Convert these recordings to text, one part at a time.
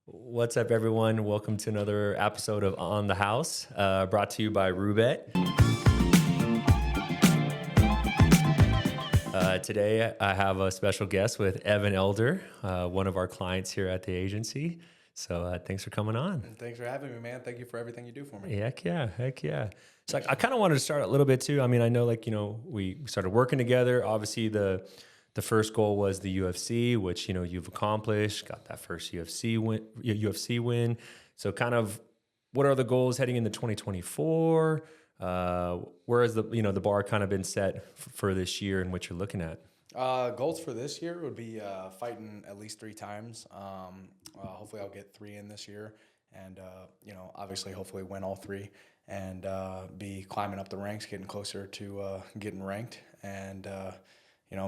What's up, everyone? Welcome to another episode of On the House, brought to you by Rubet. Today, I have a special guest with Evan Elder, one of our clients here at the agency. So thanks for coming on. Thanks for having me, man. Thank you for everything you do for me. Heck yeah, heck yeah. So I kind of wanted to start a little bit too. I mean, I know we started working together. Obviously, the first goal was the UFC, which, you've accomplished, got that first UFC win. So kind of what are the goals heading into 2024? Where has the bar kind of been set for this year and what you're looking at? Goals for this year would be fighting at least 3 times. Hopefully I'll get 3 in this year and, obviously hopefully win all 3 and be climbing up the ranks, getting closer to getting ranked and,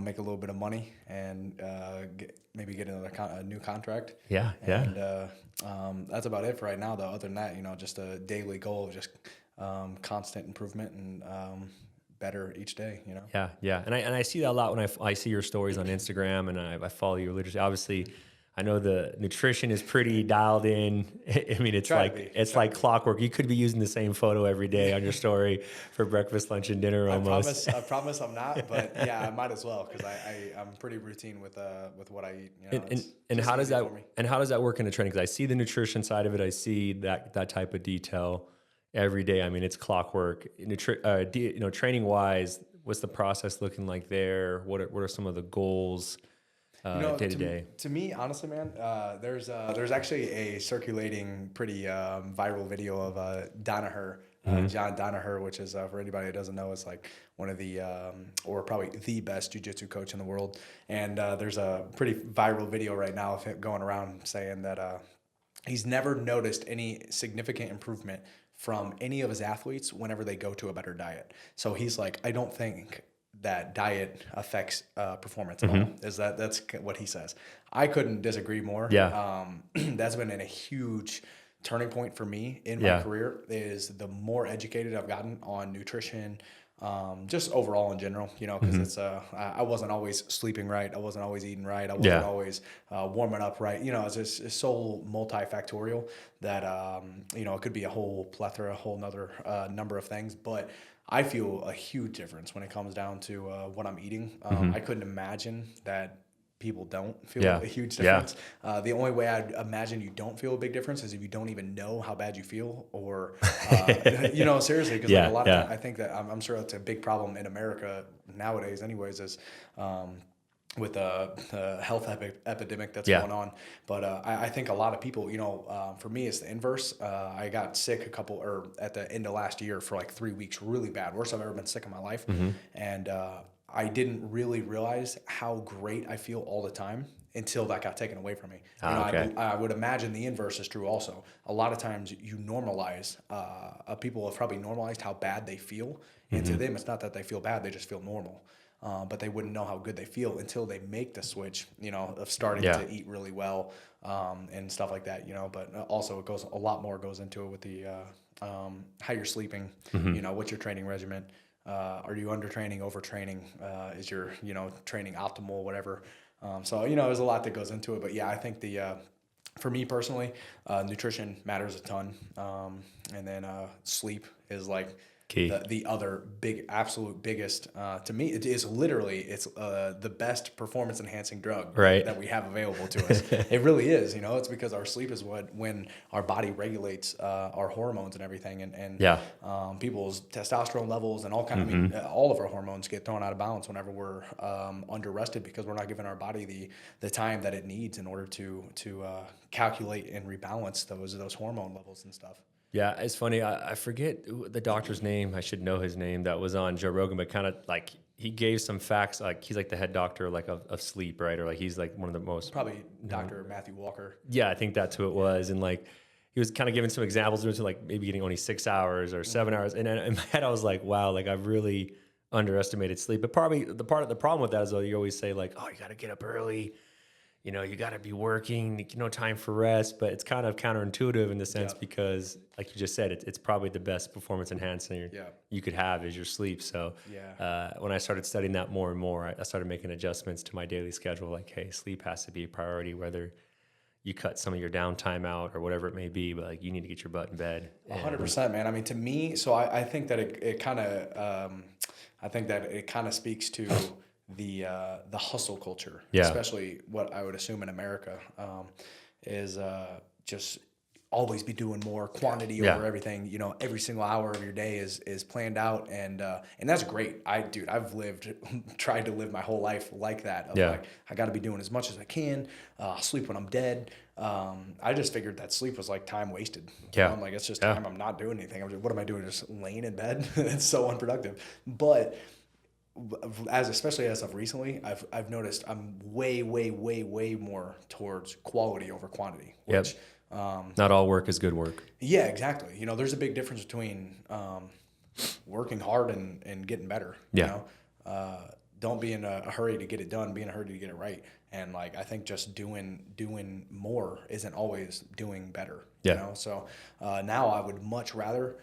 make a little bit of money and maybe get a new contract. Yeah. And that's about it for right now, though. Other than that, just a daily goal of just constant improvement and better each day. Yeah. And I see that a lot when I see your stories on Instagram and I follow you literally. Obviously, I know the nutrition is pretty dialed in. I mean, it's like clockwork. You could be using the same photo every day on your story for breakfast, lunch, and dinner almost. I promise I'm not, but yeah, I might as well because I'm pretty routine with what I eat. And how does that work in the training? Because I see the nutrition side of it. I see that type of detail every day. I mean, it's clockwork. Training wise, what's the process looking like there? What are some of the goals? Day to day. To me, honestly, man, there's actually a circulating pretty viral video of Danaher, John Danaher, which is for anybody that doesn't know, is like one of the or probably the best jiu-jitsu coach in the world. And there's a pretty viral video right now of him going around saying that he's never noticed any significant improvement from any of his athletes whenever they go to a better diet. So he's like, I don't think that diet affects performance at all. That's what he says. I couldn't disagree more. Yeah. That's been a huge turning point for me in my career, is the more educated I've gotten on nutrition, just overall in general, because it's I wasn't always sleeping right. I wasn't always eating right. I wasn't always warming up right. It's so multifactorial that, it could be a whole plethora, a whole nother number of things, but I feel a huge difference when it comes down to what I'm eating. I couldn't imagine that people don't feel a huge difference. The only way I'd imagine you don't feel a big difference is if you don't even know how bad you feel, or seriously, because a lot of I think that I'm sure that's a big problem in America nowadays anyways, is with the health epidemic that's going on. But I think a lot of people, for me, it's the inverse. I got sick at the end of last year for like 3 weeks, really bad, worst I've ever been sick in my life. And I didn't really realize how great I feel all the time until that got taken away from me. I would imagine the inverse is true also. A lot of times you normalize, people have probably normalized how bad they feel. And to them, it's not that they feel bad, they just feel normal. But they wouldn't know how good they feel until they make the switch, of starting to eat really well and stuff like that, But also a lot more goes into it with the how you're sleeping, what's your training regimen. Are you undertraining, overtraining? Is your, training optimal, whatever? So, there's a lot that goes into it. But yeah, I think for me personally, nutrition matters a ton. And then sleep is like key. The other absolute biggest, to me, it's the best performance enhancing drug that we have available to us. It really is, it's because our sleep is when our body regulates our hormones and everything. And people's testosterone levels and all all of our hormones get thrown out of balance whenever we're under rested, because we're not giving our body the time that it needs in order to calculate and rebalance those hormone levels and stuff. Yeah, it's funny. I forget the doctor's name. I should know his name. That was on Joe Rogan, but kind of like he gave some facts. Like he's like the head doctor, like of sleep, right? Or like he's like one of the most probably Dr. Matthew Walker. Yeah, I think that's who it was. And like he was kind of giving some examples of like maybe getting only 6 hours or 7 hours. And in my head, I was like, wow, like I've really underestimated sleep. But probably the problem with that is though you always say like, oh, you got to get up early. You got to be working, no time for rest, but it's kind of counterintuitive in the sense because, like you just said, it's probably the best performance enhancer you could have is your sleep. So when I started studying that more and more, I started making adjustments to my daily schedule. Like, hey, sleep has to be a priority, whether you cut some of your downtime out or whatever it may be, but like you need to get your butt in bed. 100%, man. I mean, to me, so I think that it kind of, I think that it kind of speaks to the hustle culture, especially what I would assume in America, is just always be doing more quantity over everything. You know, every single hour of your day is planned out, and that's great. I've tried to live my whole life like that. Like, I got to be doing as much as I can. Sleep when I'm dead. I just figured that sleep was like time wasted. You know? I'm like, it's just time I'm not doing anything. What am I doing? Just laying in bed? It's so unproductive. But especially as of recently, I've noticed I'm way more towards quality over quantity. Which, not all work is good work. Yeah, exactly. You know, there's a big difference between working hard and getting better. You know, don't be in a hurry to get it done. Be in a hurry to get it right. And like, I think just doing more isn't always doing better. You know, so now I would much rather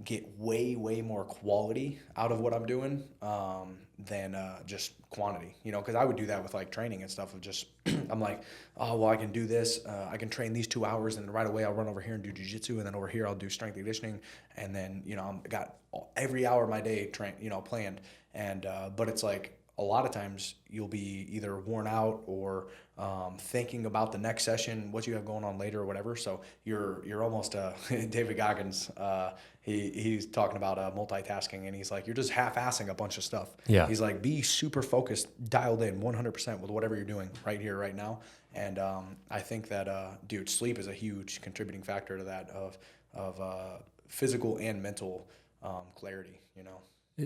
get way more quality out of what I'm doing than just quantity, you know, because I would do that with like training and stuff of just I'm like, oh well, I can do this, I can train these 2 hours and right away I'll run over here and do jiu-jitsu, and then over here I'll do strength and conditioning, and then, you know, I got every hour of my day planned, and but it's like a lot of times you'll be either worn out or thinking about the next session, what you have going on later or whatever. So you're almost David Goggins. He's talking about multitasking, and he's like, you're just half-assing a bunch of stuff. Yeah. He's like, be super focused, dialed in 100% with whatever you're doing right here, right now. And I think that, dude, sleep is a huge contributing factor to that of physical and mental clarity, you know.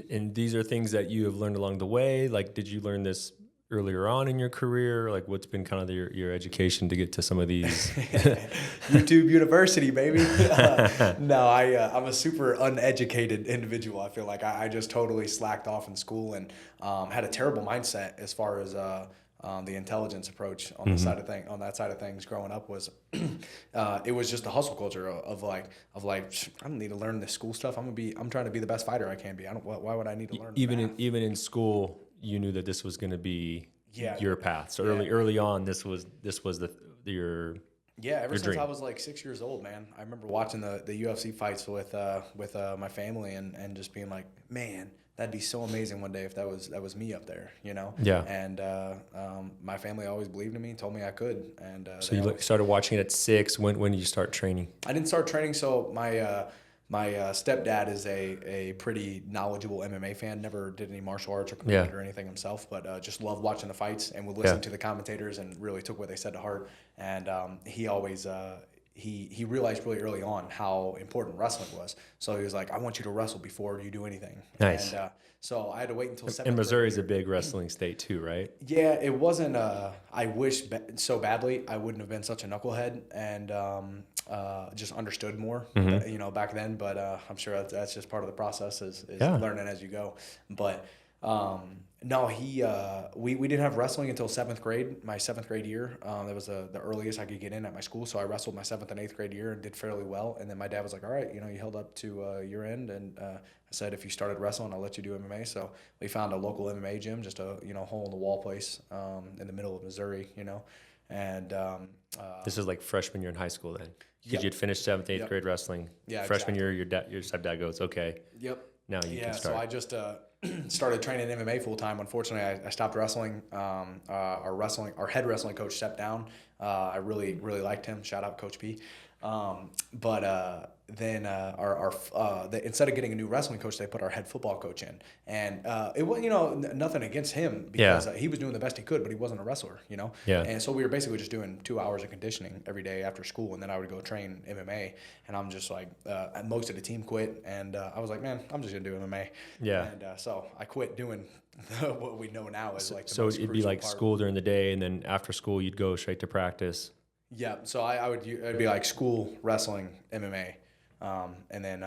And these are things that you have learned along the way. Like, did you learn this earlier on in your career? Like, what's been kind of your education to get to some of these? YouTube University, baby. No, I'm a super uneducated individual. I feel like I just totally slacked off in school and had a terrible mindset as far as the intelligence approach on the side of that side of things. Growing up was it was just a hustle culture of like I don't need to learn this school stuff. I'm trying to be the best fighter I can be. Why would I need to learn even in school? You knew that this was going to be your path. So early on, this was your ever since I was like 6 years old, man. I remember watching the UFC fights with my family and just being like, man, that'd be so amazing one day if that was me up there, you know? Yeah. And my family always believed in me, told me I could. And so you started watching it at 6. When did you start training? I didn't start training, so my stepdad is a pretty knowledgeable MMA fan. Never did any martial arts or competed or anything himself, but just loved watching the fights and would listen to the commentators and really took what they said to heart. And he always he realized really early on how important wrestling was. So he was like, I want you to wrestle before you do anything. Nice. And so I had to wait until 7th grade. And Missouri's a big wrestling state too, right? Yeah, it wasn't. I wish so badly I wouldn't have been such a knucklehead and just understood more, you know, back then. But I'm sure that's just part of the process is learning as you go. But no, we didn't have wrestling until 7th grade, my 7th grade year. That was the earliest I could get in at my school. So I wrestled my 7th and 8th grade year and did fairly well. And then my dad was like, all right, you know, you held up to your end. And I said, if you started wrestling, I'll let you do MMA. So we found a local MMA gym, just a, you know, hole in the wall place in the middle of Missouri, you know. And this is like freshman year in high school then. Because you'd finished 7th, 8th grade wrestling. Yeah, freshman year, your stepdad goes, okay. Yep. Now you can start. So I just started training MMA full time. Unfortunately, I stopped wrestling. Our head wrestling coach stepped down. I really liked him. Shout out Coach P. Then instead of getting a new wrestling coach, they put our head football coach in, and it was, you know, nothing against him because he was doing the best he could, but he wasn't a wrestler, you know. Yeah. And so we were basically just doing 2 hours of conditioning every day after school, and then I would go train MMA. And I'm just like, most of the team quit, and I was like, man, I'm just gonna do MMA. Yeah. And so I quit doing what we know now as like. So it'd be like part. School during the day, and then after school you'd go straight to practice. Yeah. So it'd be like school, wrestling, MMA. And then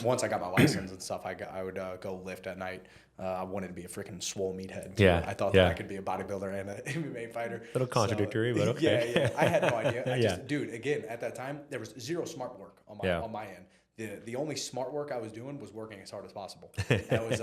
once I got my license and stuff, I would go lift at night. I wanted to be a freaking swole meathead. Yeah. I thought that I could be a bodybuilder and an MMA fighter. A little contradictory, but okay. Yeah. I had no idea. Dude, again, at that time, there was zero smart work on my end. the only smart work I was doing was working as hard as possible. That was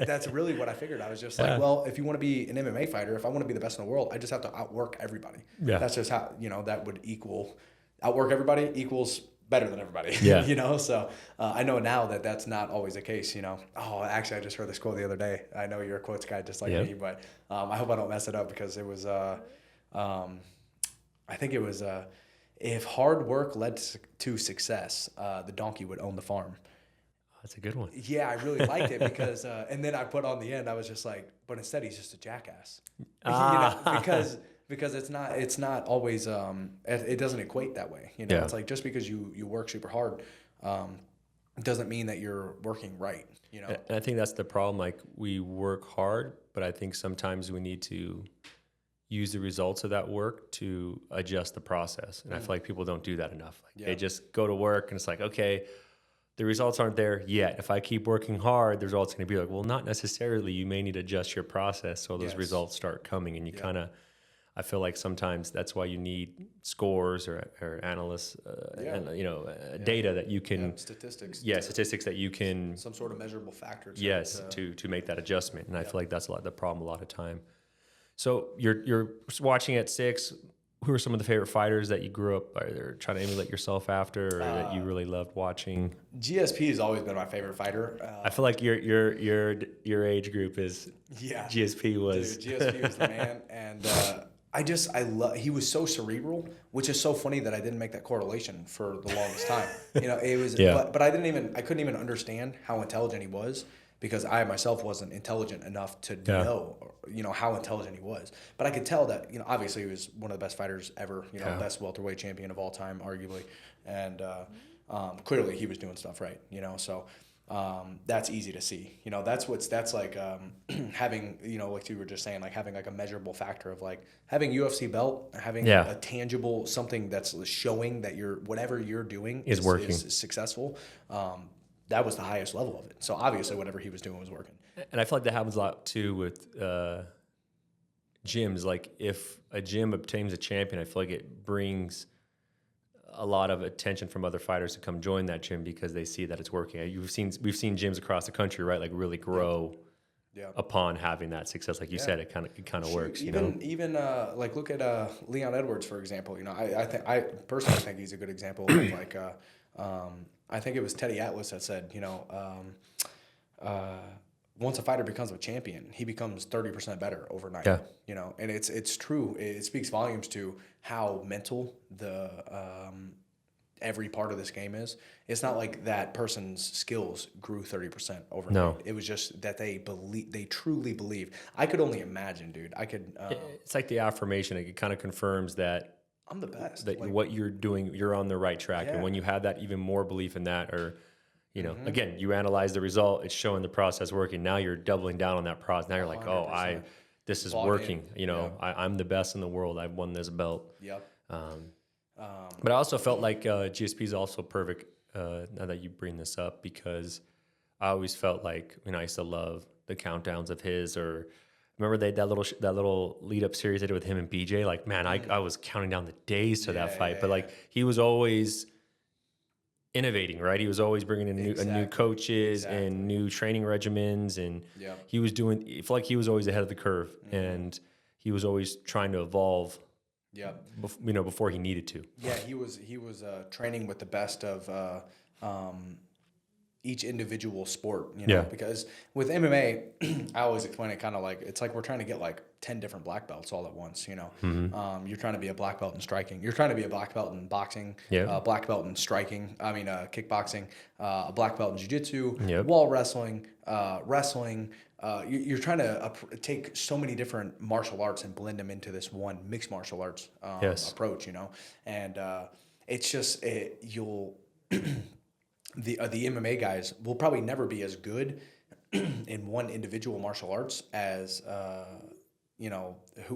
that's really what I figured. I was just like, well, if you want to be an MMA fighter, if I want to be the best in the world, I just have to outwork everybody. Yeah. That's just how, that would equal outwork everybody equals better than everybody. Yeah. So I know now that that's not always the case. Oh, actually, I just heard this quote the other day. I know you're a quotes guy just like me, but I hope I don't mess it up because it was I think it was if hard work led to success, the donkey would own the farm. That's a good one. Yeah, I really liked it because, and then I put on the end, I was just like, but instead he's just a jackass. Because it's not always, it doesn't equate that way. It's like just because you work super hard, doesn't mean that you're working right. And I think that's the problem. Like we work hard, but I think sometimes we need to use the results of that work to adjust the process. And I feel like people don't do that enough. Like they just go to work and it's like, okay, the results aren't there yet. If I keep working hard, the results are going to be like, well, not necessarily. You may need to adjust your process so those results start coming. And you kind of, I feel like sometimes that's why you need scores or analysts, and data that you can statistics. Statistics that you can some sort of measurable factor. To make that adjustment. And I feel like that's the problem a lot of time. So you're watching at 6. Who are some of the favorite fighters that you grew up either trying to emulate yourself after, or that you really loved watching? GSP has always been my favorite fighter. I feel like your age group is GSP was. Dude, GSP was the man, and I love. He was so cerebral, which is so funny that I didn't make that correlation for the longest time. It was, but I couldn't even understand how intelligent he was. Because I myself wasn't intelligent enough to know, how intelligent he was. But I could tell that, obviously he was one of the best fighters ever, best welterweight champion of all time, arguably. And clearly he was doing stuff right, so that's easy to see. That's like having, like you were just saying, like having like a measurable factor of like having UFC belt, having a tangible something that's showing that whatever you're doing is working, is successful. That was the highest level of it. So obviously whatever he was doing was working. And I feel like that happens a lot too with gyms. Like if a gym obtains a champion, I feel like it brings a lot of attention from other fighters to come join that gym because they see that it's working. We've seen gyms across the country, right? Like really grow upon having that success. Like you said, it kind of works. Even like look at Leon Edwards, for example. I personally think he's a good example of like I think it was Teddy Atlas that said, once a fighter becomes a champion, he becomes 30% better overnight. And it's true. It speaks volumes to how mental the every part of this game is. It's not like that person's skills grew 30% overnight. No. It was just that they truly believe. I could only imagine, dude. It's like the affirmation. It kind of confirms that I'm the best. That what you're doing, you're on the right track. And when you have that even more belief in that, or, again, you analyze the result, it's showing the process working. Now you're doubling down on that process. Now you're like, 100%. This is working. I'm the best in the world. I've won this belt. Yep. But I also felt like GSP is also perfect now that you bring this up, because I always felt like, I used to love the countdowns of his, or remember that little lead up series they did with him and BJ? Like, man, I was counting down the days to that fight. But like, he was always innovating, right? He was always bringing in new coaches and new training regimens, and he was doing. I feel like he was always ahead of the curve, and he was always trying to evolve. Before he needed to. Yeah, he was training with the best of each individual sport, because with MMA, I always explain it kind of like, it's like we're trying to get like 10 different black belts all at once, You're trying to be a black belt in striking. You're trying to be a black belt in boxing, black belt in striking. Kickboxing, a black belt in jiu-jitsu, wall wrestling, wrestling. You're trying to take so many different martial arts and blend them into this one mixed martial arts approach, and it's just you'll the MMA guys will probably never be as good in one individual martial arts as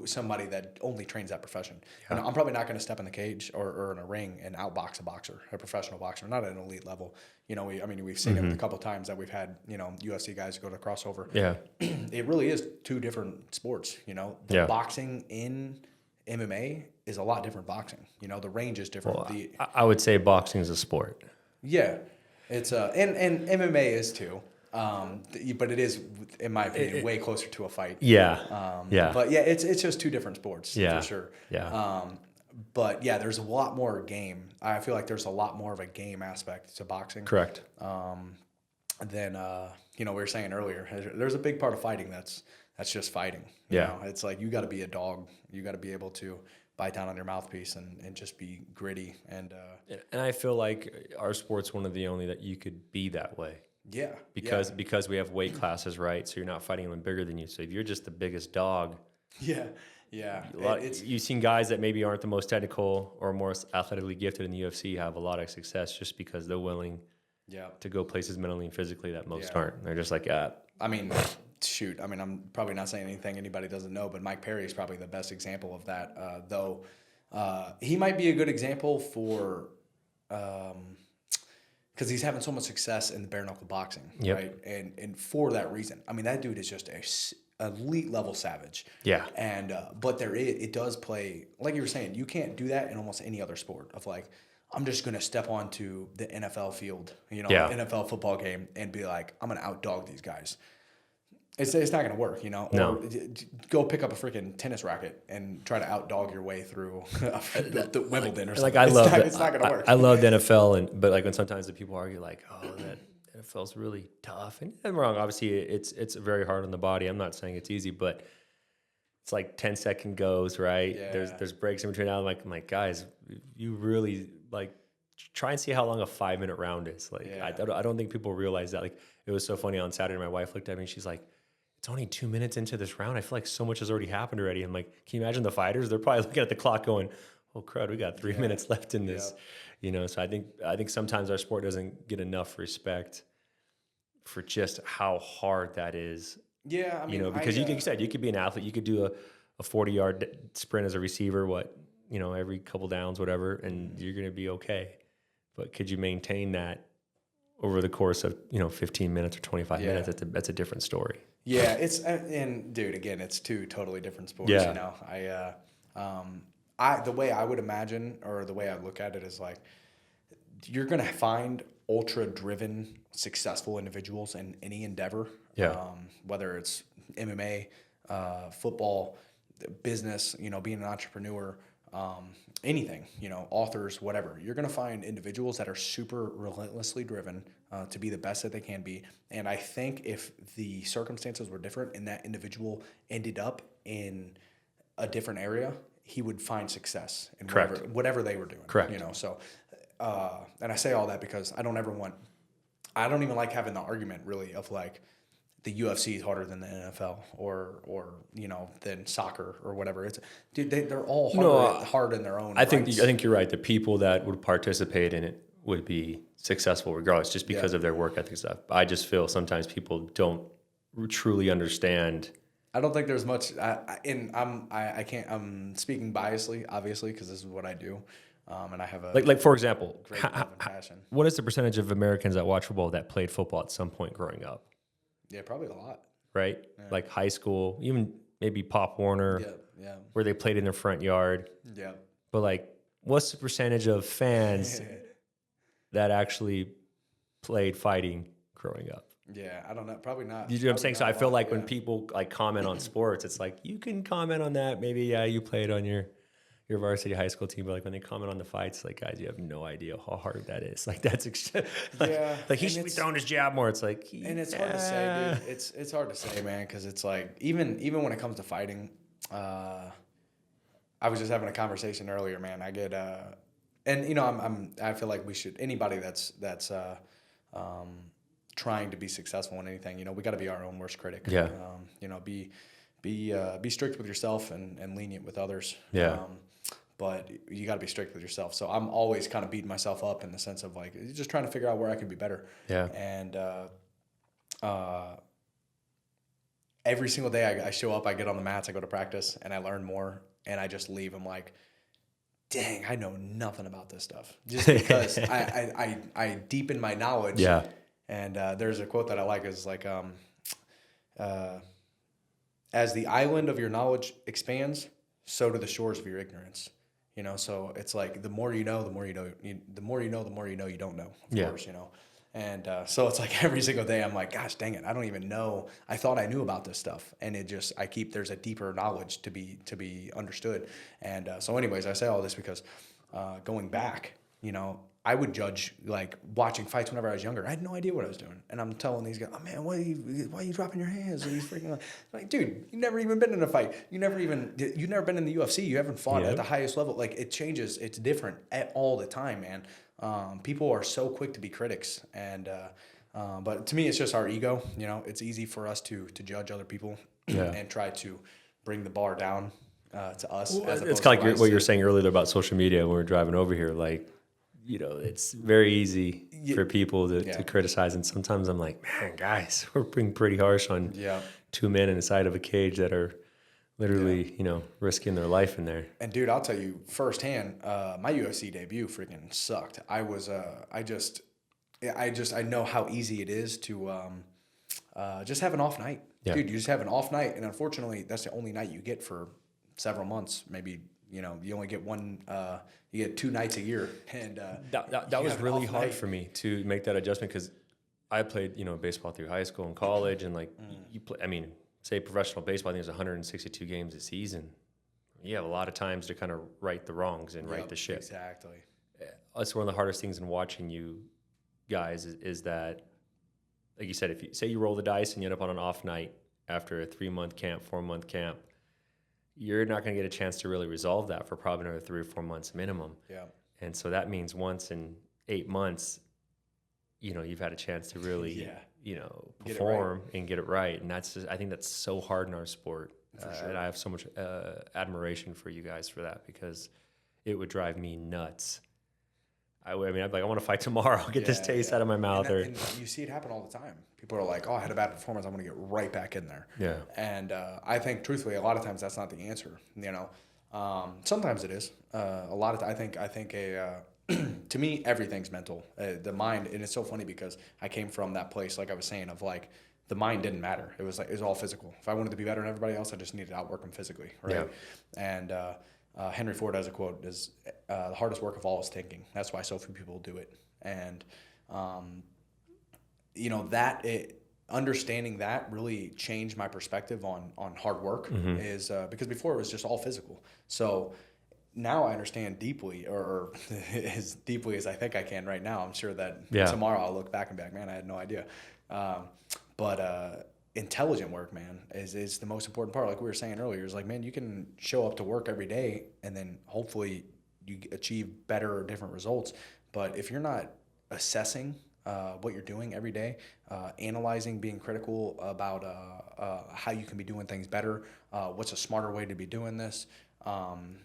somebody that only trains that profession. I'm probably not going to step in the cage or in a ring and outbox a boxer, a professional boxer, not at an elite level. We've seen it a couple of times that we've had, UFC guys go to crossover. Yeah. It really is two different sports, The boxing in MMA is a lot different boxing. The range is different. Well, I would say boxing is a sport. Yeah. It's and MMA is too. But it is, in my opinion, way closer to a fight. Yeah. But yeah, it's just two different sports Yeah. for sure. Yeah. But yeah, there's a lot more game. I feel like there's a lot more of a game aspect to boxing. Correct. Than we were saying earlier. There's a big part of fighting that's just fighting. You know? It's like you got to be a dog. You got to be able to bite down on your mouthpiece and just be gritty. And I feel like our sport's one of the only that you could be that way. Yeah. Because we have weight classes, right? So you're not fighting anyone bigger than you. So if you're just the biggest dog. Yeah. You've seen guys that maybe aren't the most technical or more athletically gifted in the UFC have a lot of success just because they're willing to go places mentally and physically that most aren't. They're just like, I mean, shoot. I mean, I'm probably not saying anything anybody doesn't know, but Mike Perry is probably the best example of that. Though he might be a good example for because he's having so much success in the bare knuckle boxing, right? And for that reason, I mean, that dude is just a elite level savage. Yeah. And but it does play, like you were saying, you can't do that in almost any other sport of like, I'm just going to step onto the NFL field, NFL football game and be like, I'm going to outdog these guys. It's not going to work, No. Or go pick up a freaking tennis racket and try to outdog your way through the Wimbledon or something. It's not going to work. I love the NFL, but like when sometimes the people argue like, oh, that NFL's really tough. And I'm wrong. Obviously, it's very hard on the body. I'm not saying it's easy, but it's like 10-second goes, right? Yeah. There's breaks in between. I'm like, guys, you really like try and see how long a 5-minute round is. Like, I don't think people realize that. Like, it was so funny on Saturday. My wife looked at me and she's like, it's only 2 minutes into this round. I feel like so much has already happened already. I'm like, can you imagine the fighters? They're probably looking at the clock going, oh crud, we got 3 minutes left in this. So I think sometimes our sport doesn't get enough respect for just how hard that is. Yeah, I mean, because you could be an athlete. You could do a 40-yard sprint as a receiver, every couple downs, whatever, and you're going to be okay. But could you maintain that over the course of 15 minutes or 25 minutes? That's a different story. Yeah, and dude, again, it's two totally different sports. Yeah. The way I would imagine, or the way I look at it, is like you're gonna find ultra-driven, successful individuals in any endeavor. Yeah. Whether it's MMA, football, business, being an entrepreneur, anything, authors, whatever. You're going to find individuals that are super relentlessly driven to be the best that they can be. And I think if the circumstances were different and that individual ended up in a different area, he would find success in whatever they were doing. Correct. So, and I say all that because I don't even like having the argument really of like, the UFC is harder than the NFL or than soccer or whatever. They're all hard in their own I think you're right. The people that would participate in it would be successful regardless, just because of their work ethic stuff. I just feel sometimes people don't truly understand. I don't think there's much. I'm speaking biasly, obviously, because this is what I do, and I have a like for example, great love and passion. What is the percentage of Americans that watch football that played football at some point growing up? Yeah, probably a lot. Right? Yeah. Like high school, even maybe Pop Warner, where they played in their front yard. Yeah. But like, what's the percentage of fans that actually played fighting growing up? Yeah, I don't know. Probably not. You know what I'm saying? So I feel like when people like comment on sports, it's like, you can comment on that. Maybe, you played on your varsity high school team, but like when they comment on the fights, like, guys, you have no idea how hard that is. Like that's like he should be throwing his jab more. It's like, and it's hard to say, dude. It's hard to say, man, because it's like even when it comes to fighting, I was just having a conversation earlier, man. I get and I feel like we should, anybody that's trying to be successful in anything, we got to be our own worst critic. Yeah. Be strict with yourself and lenient with others. Yeah. But you got to be strict with yourself. So I'm always kind of beating myself up in the sense of like just trying to figure out where I can be better. Yeah. And every single day I show up, I get on the mats, I go to practice, and I learn more. And I just leave. I'm like, dang, I know nothing about this stuff. Just because I deepen my knowledge. Yeah. And there's a quote that I like is like, as the island of your knowledge expands, so do the shores of your ignorance. So it's like the more you know, the more you know, the more you know you don't know, of course, And so it's like every single day I'm like, gosh, dang it, I don't even know. I thought I knew about this stuff, and there's a deeper knowledge to be understood. And so, anyways, I say all this because going back, I would judge like watching fights whenever I was younger. I had no idea what I was doing, and I'm telling these guys, "Oh man, why are you dropping your hands?" And he's freaking like, "Dude, you never even been in a fight. You've never been in the UFC. You haven't fought at the highest level. Like it changes. It's different all the time, man. People are so quick to be critics, and but to me, it's just our ego. It's easy for us to judge other people and try to bring the bar down to us. Well, it's kind of like what you were saying earlier about social media when we were driving over here. Like, it's very easy for people to criticize, and sometimes I'm like, man, guys, we're being pretty harsh on two men inside of a cage that are literally, risking their life in there. And dude, I'll tell you firsthand, my UFC debut freaking sucked. I know how easy it is to just have an off night. Yeah. Dude, you just have an off night, and unfortunately, that's the only night you get for several months. Maybe, you only get one, you get 2 nights a year. And that was really hard for me to make that adjustment because I played, baseball through high school and college, and like you play, say professional baseball, I think there's 162 games a season. You have a lot of times to kind of right the wrongs and right the ship. Exactly. That's one of the hardest things in watching you guys is that, like you said, if you say you roll the dice and you end up on an off night after a 3-month camp, 4-month camp, you're not going to get a chance to really resolve that for probably another 3 or 4 months minimum. Yeah. And so that means once in 8 months, you've had a chance to really, perform and get it right. And I think that's so hard in our sport. For sure. And I have so much admiration for you guys for that, because it would drive me nuts. I'd be like, I want to fight tomorrow. Get this taste out of my mouth. And you see it happen all the time. People are like, oh, I had a bad performance. I'm going to get right back in there. Yeah. And I think, truthfully, a lot of times that's not the answer. Sometimes it is. I think to me, everything's mental. The mind, and it's so funny because I came from that place, like I was saying, of like the mind didn't matter. It was all physical. If I wanted to be better than everybody else, I just needed to outwork them physically, right? Yeah. And Henry Ford has a quote: "Is the hardest work of all is thinking." That's why so few people do it. And understanding that really changed my perspective on hard work. Is because before it was just all physical. So now I understand deeply, or as deeply as I think I can right now. I'm sure that tomorrow I'll look back and be like, man, I had no idea. But intelligent work, man, is the most important part. Like we were saying earlier, is like, man, you can show up to work every day and then hopefully you achieve better or different results. But if you're not assessing what you're doing every day, analyzing, being critical about how you can be doing things better, what's a smarter way to be doing this, and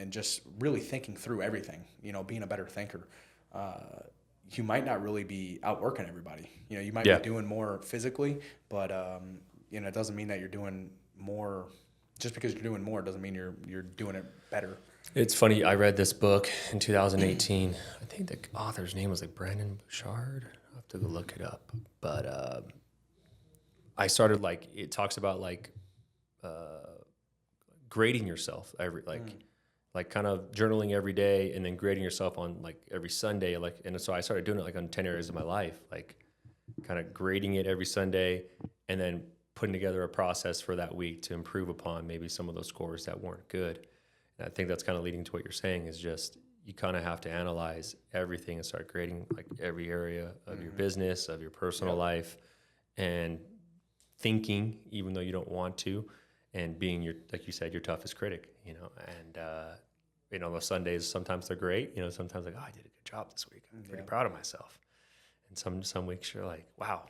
just really thinking through everything, being a better thinker, you might not really be outworking everybody. You might be doing more physically, but it doesn't mean that you're doing more. Just because you're doing more doesn't mean you're doing it better. It's funny. I read this book in 2018. I think the author's name was like Brandon Bouchard. I'll have to go look it up. But I started it talks about grading yourself like kind of journaling every day and then grading yourself on every Sunday. And so I started doing it on 10 areas of my life, kind of grading it every Sunday and then putting together a process for that week to improve upon maybe some of those scores that weren't good. And I think that's kind of leading to what you're saying, is just you kind of have to analyze everything and start grading every area of your business, of your personal life, and thinking, even though you don't want to, and being like you said, your toughest critic, and those Sundays, sometimes they're great, sometimes I did a good job this week. I'm pretty proud of myself. And some weeks you're like, wow,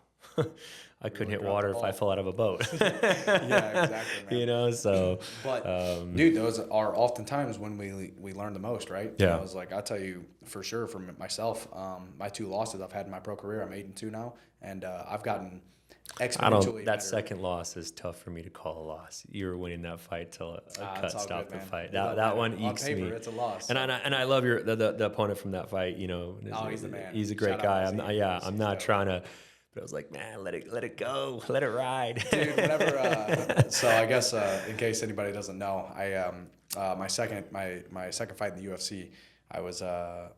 I couldn't hit water if I fell out of a boat. Yeah, exactly, man. So. But, dude, those are oftentimes when we learn the most, right? Yeah. I'll tell you for sure from myself, my 2 losses I've had in my pro career, I'm 8-2 now, and I've gotten exponentially better. Second loss is tough for me to call a loss. You were winning that fight till a cut stopped the fight. That one ekes me. It's a loss. And I love the opponent from that fight. He's the man. He's a great guy. I'm not trying to. But I was like, man, let it go, let it ride. Dude, whenever. So I guess in case anybody doesn't know, my second fight in the UFC, I was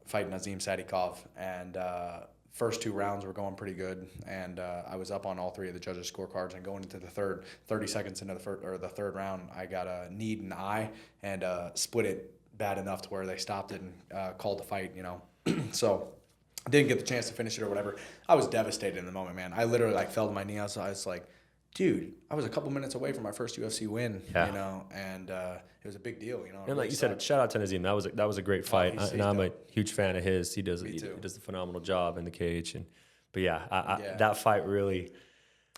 fighting Nazim Sadikov, and first 2 rounds were going pretty good, and I was up on all 3 of the judges' scorecards. And going into the 30 seconds into the third round, I got a knee in the eye and split it bad enough to where they stopped it and called the fight. So I didn't get the chance to finish it or whatever. I was devastated in the moment, man. I literally like fell to my knee. I was like, dude, I was a couple minutes away from my first UFC win, and it was a big deal, And like you said, shout out to Nazim. That was a great fight, and I'm a huge fan of his. He does a phenomenal job in the cage, but that fight really.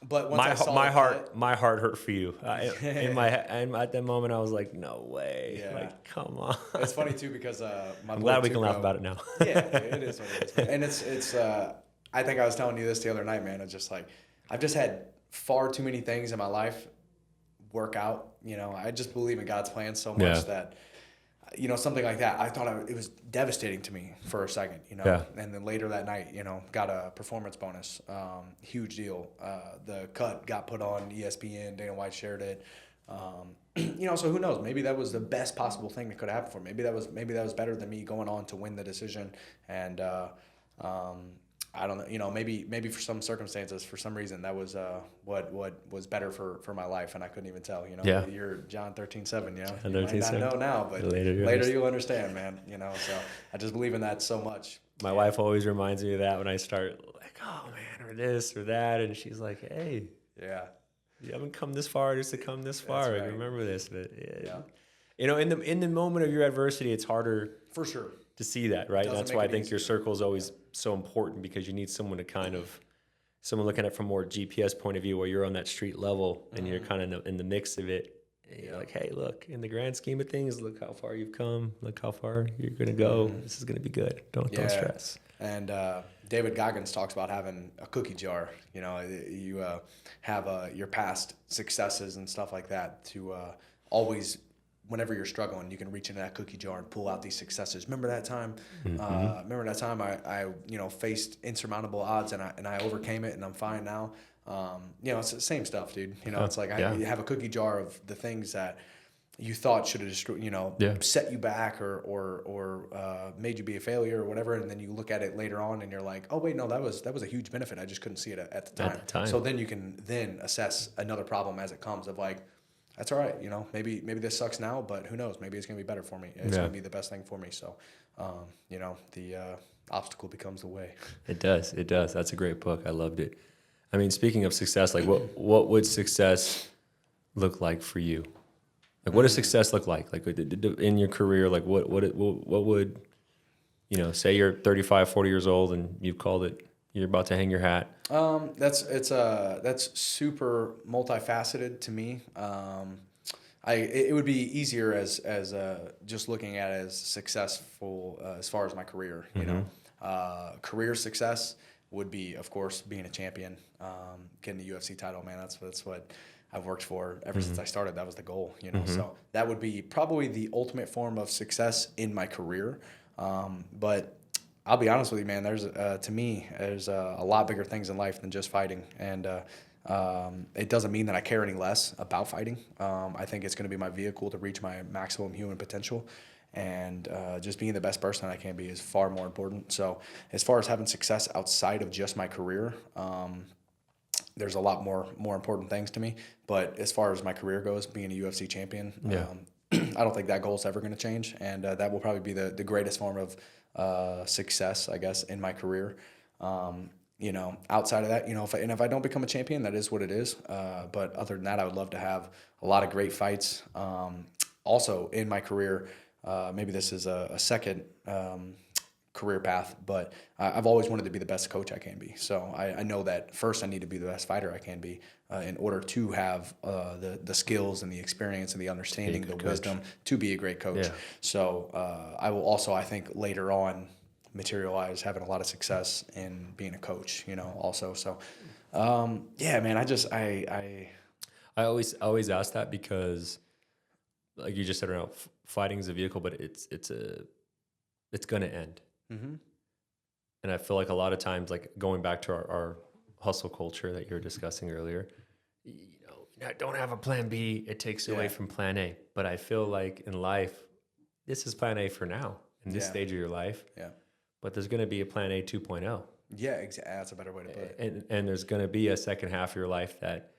But once my heart hurt for you. At that moment, I was like, no way, like come on. It's funny too because I'm glad we can laugh about it now. Yeah, it is what it is, and it's. I think I was telling you this the other night, man. It's just like I've just had far too many things in my life work out. I just believe in God's plan so much that, something like that, I thought it was devastating to me for a second, and then later that night, got a performance bonus, huge deal. The cut got put on ESPN, Dana White shared it. So who knows, maybe that was the best possible thing that could happen for me. Maybe that was better than me going on to win the decision. And, I don't know, maybe for some circumstances, for some reason, that was what was better for my life, and I couldn't even tell. You're John 13:7. You might not know now, but later you'll understand, man. So I just believe in that so much. My wife always reminds me of that when I start like, oh man, or this or that, and she's like, hey, you haven't come this far just to come this far. Right. Remember this, but in the moment of your adversity, it's harder for sure to see that, right? That's why I think your circle is always so important, because you need someone to someone looking at it from more GPS point of view, where you're on that street level and you're kind of in the mix of it. And you're like, hey, look, in the grand scheme of things, look how far you've come. Look how far you're going to go. This is going to be good. Don't stress. And David Goggins talks about having a cookie jar. You have your past successes and stuff like that to always, whenever you're struggling, you can reach into that cookie jar and pull out these successes. Remember that time? Remember that time I faced insurmountable odds and I overcame it and I'm fine now. It's the same stuff, dude. It's like you have a cookie jar of the things that you thought should have destroyed, set you back or made you be a failure or whatever, and then you look at it later on and you're like, oh wait, no, that was a huge benefit. I just couldn't see it at the time. So then you can assess another problem as it comes of like, that's all right. Maybe this sucks now, but who knows? Maybe it's going to be better for me. It's going to be the best thing for me. So, the obstacle becomes the way. It does. That's a great book. I loved it. I mean, speaking of success, like what would success look like for you? Like, what does success look like? Like in your career, like what would, say you're 35, 40 years old and you've called it, you're about to hang your hat. That's super multifaceted to me. It would be easier as just looking at it as successful as far as my career. Career success would be, of course, being a champion, getting the UFC title. Man, that's what I've worked for ever since I started. That was the goal. So that would be probably the ultimate form of success in my career. But I'll be honest with you, man. There's a lot bigger things in life than just fighting, and it doesn't mean that I care any less about fighting. I think it's going to be my vehicle to reach my maximum human potential, and just being the best person I can be is far more important. So, as far as having success outside of just my career, there's a lot more important things to me. But as far as my career goes, being a UFC champion, I don't think that goal is ever going to change, and that will probably be the greatest form of success, I guess, in my career. Outside of that, if I don't become a champion, that is what it is. But other than that, I would love to have a lot of great fights. Also in my career, maybe this is a second career path, but I've always wanted to be the best coach I can be. So I know that first I need to be the best fighter I can be in order to have the skills and the experience and the understanding, the wisdom to be a great coach. Yeah. So I will also, I think, later on materialize having a lot of success in being a coach, also. So, man, I always ask that because, like you just said, fighting is a vehicle, but it's going to end. Mm-hmm. And I feel like a lot of times, like going back to our hustle culture that you were discussing earlier, don't have a plan B. It takes away from plan A. But I feel like in life, this is plan A for now, in this stage of your life. Yeah. but there's going to be a plan A 2.0. Yeah, exactly. That's a better way to put it. And there's going to be a second half of your life that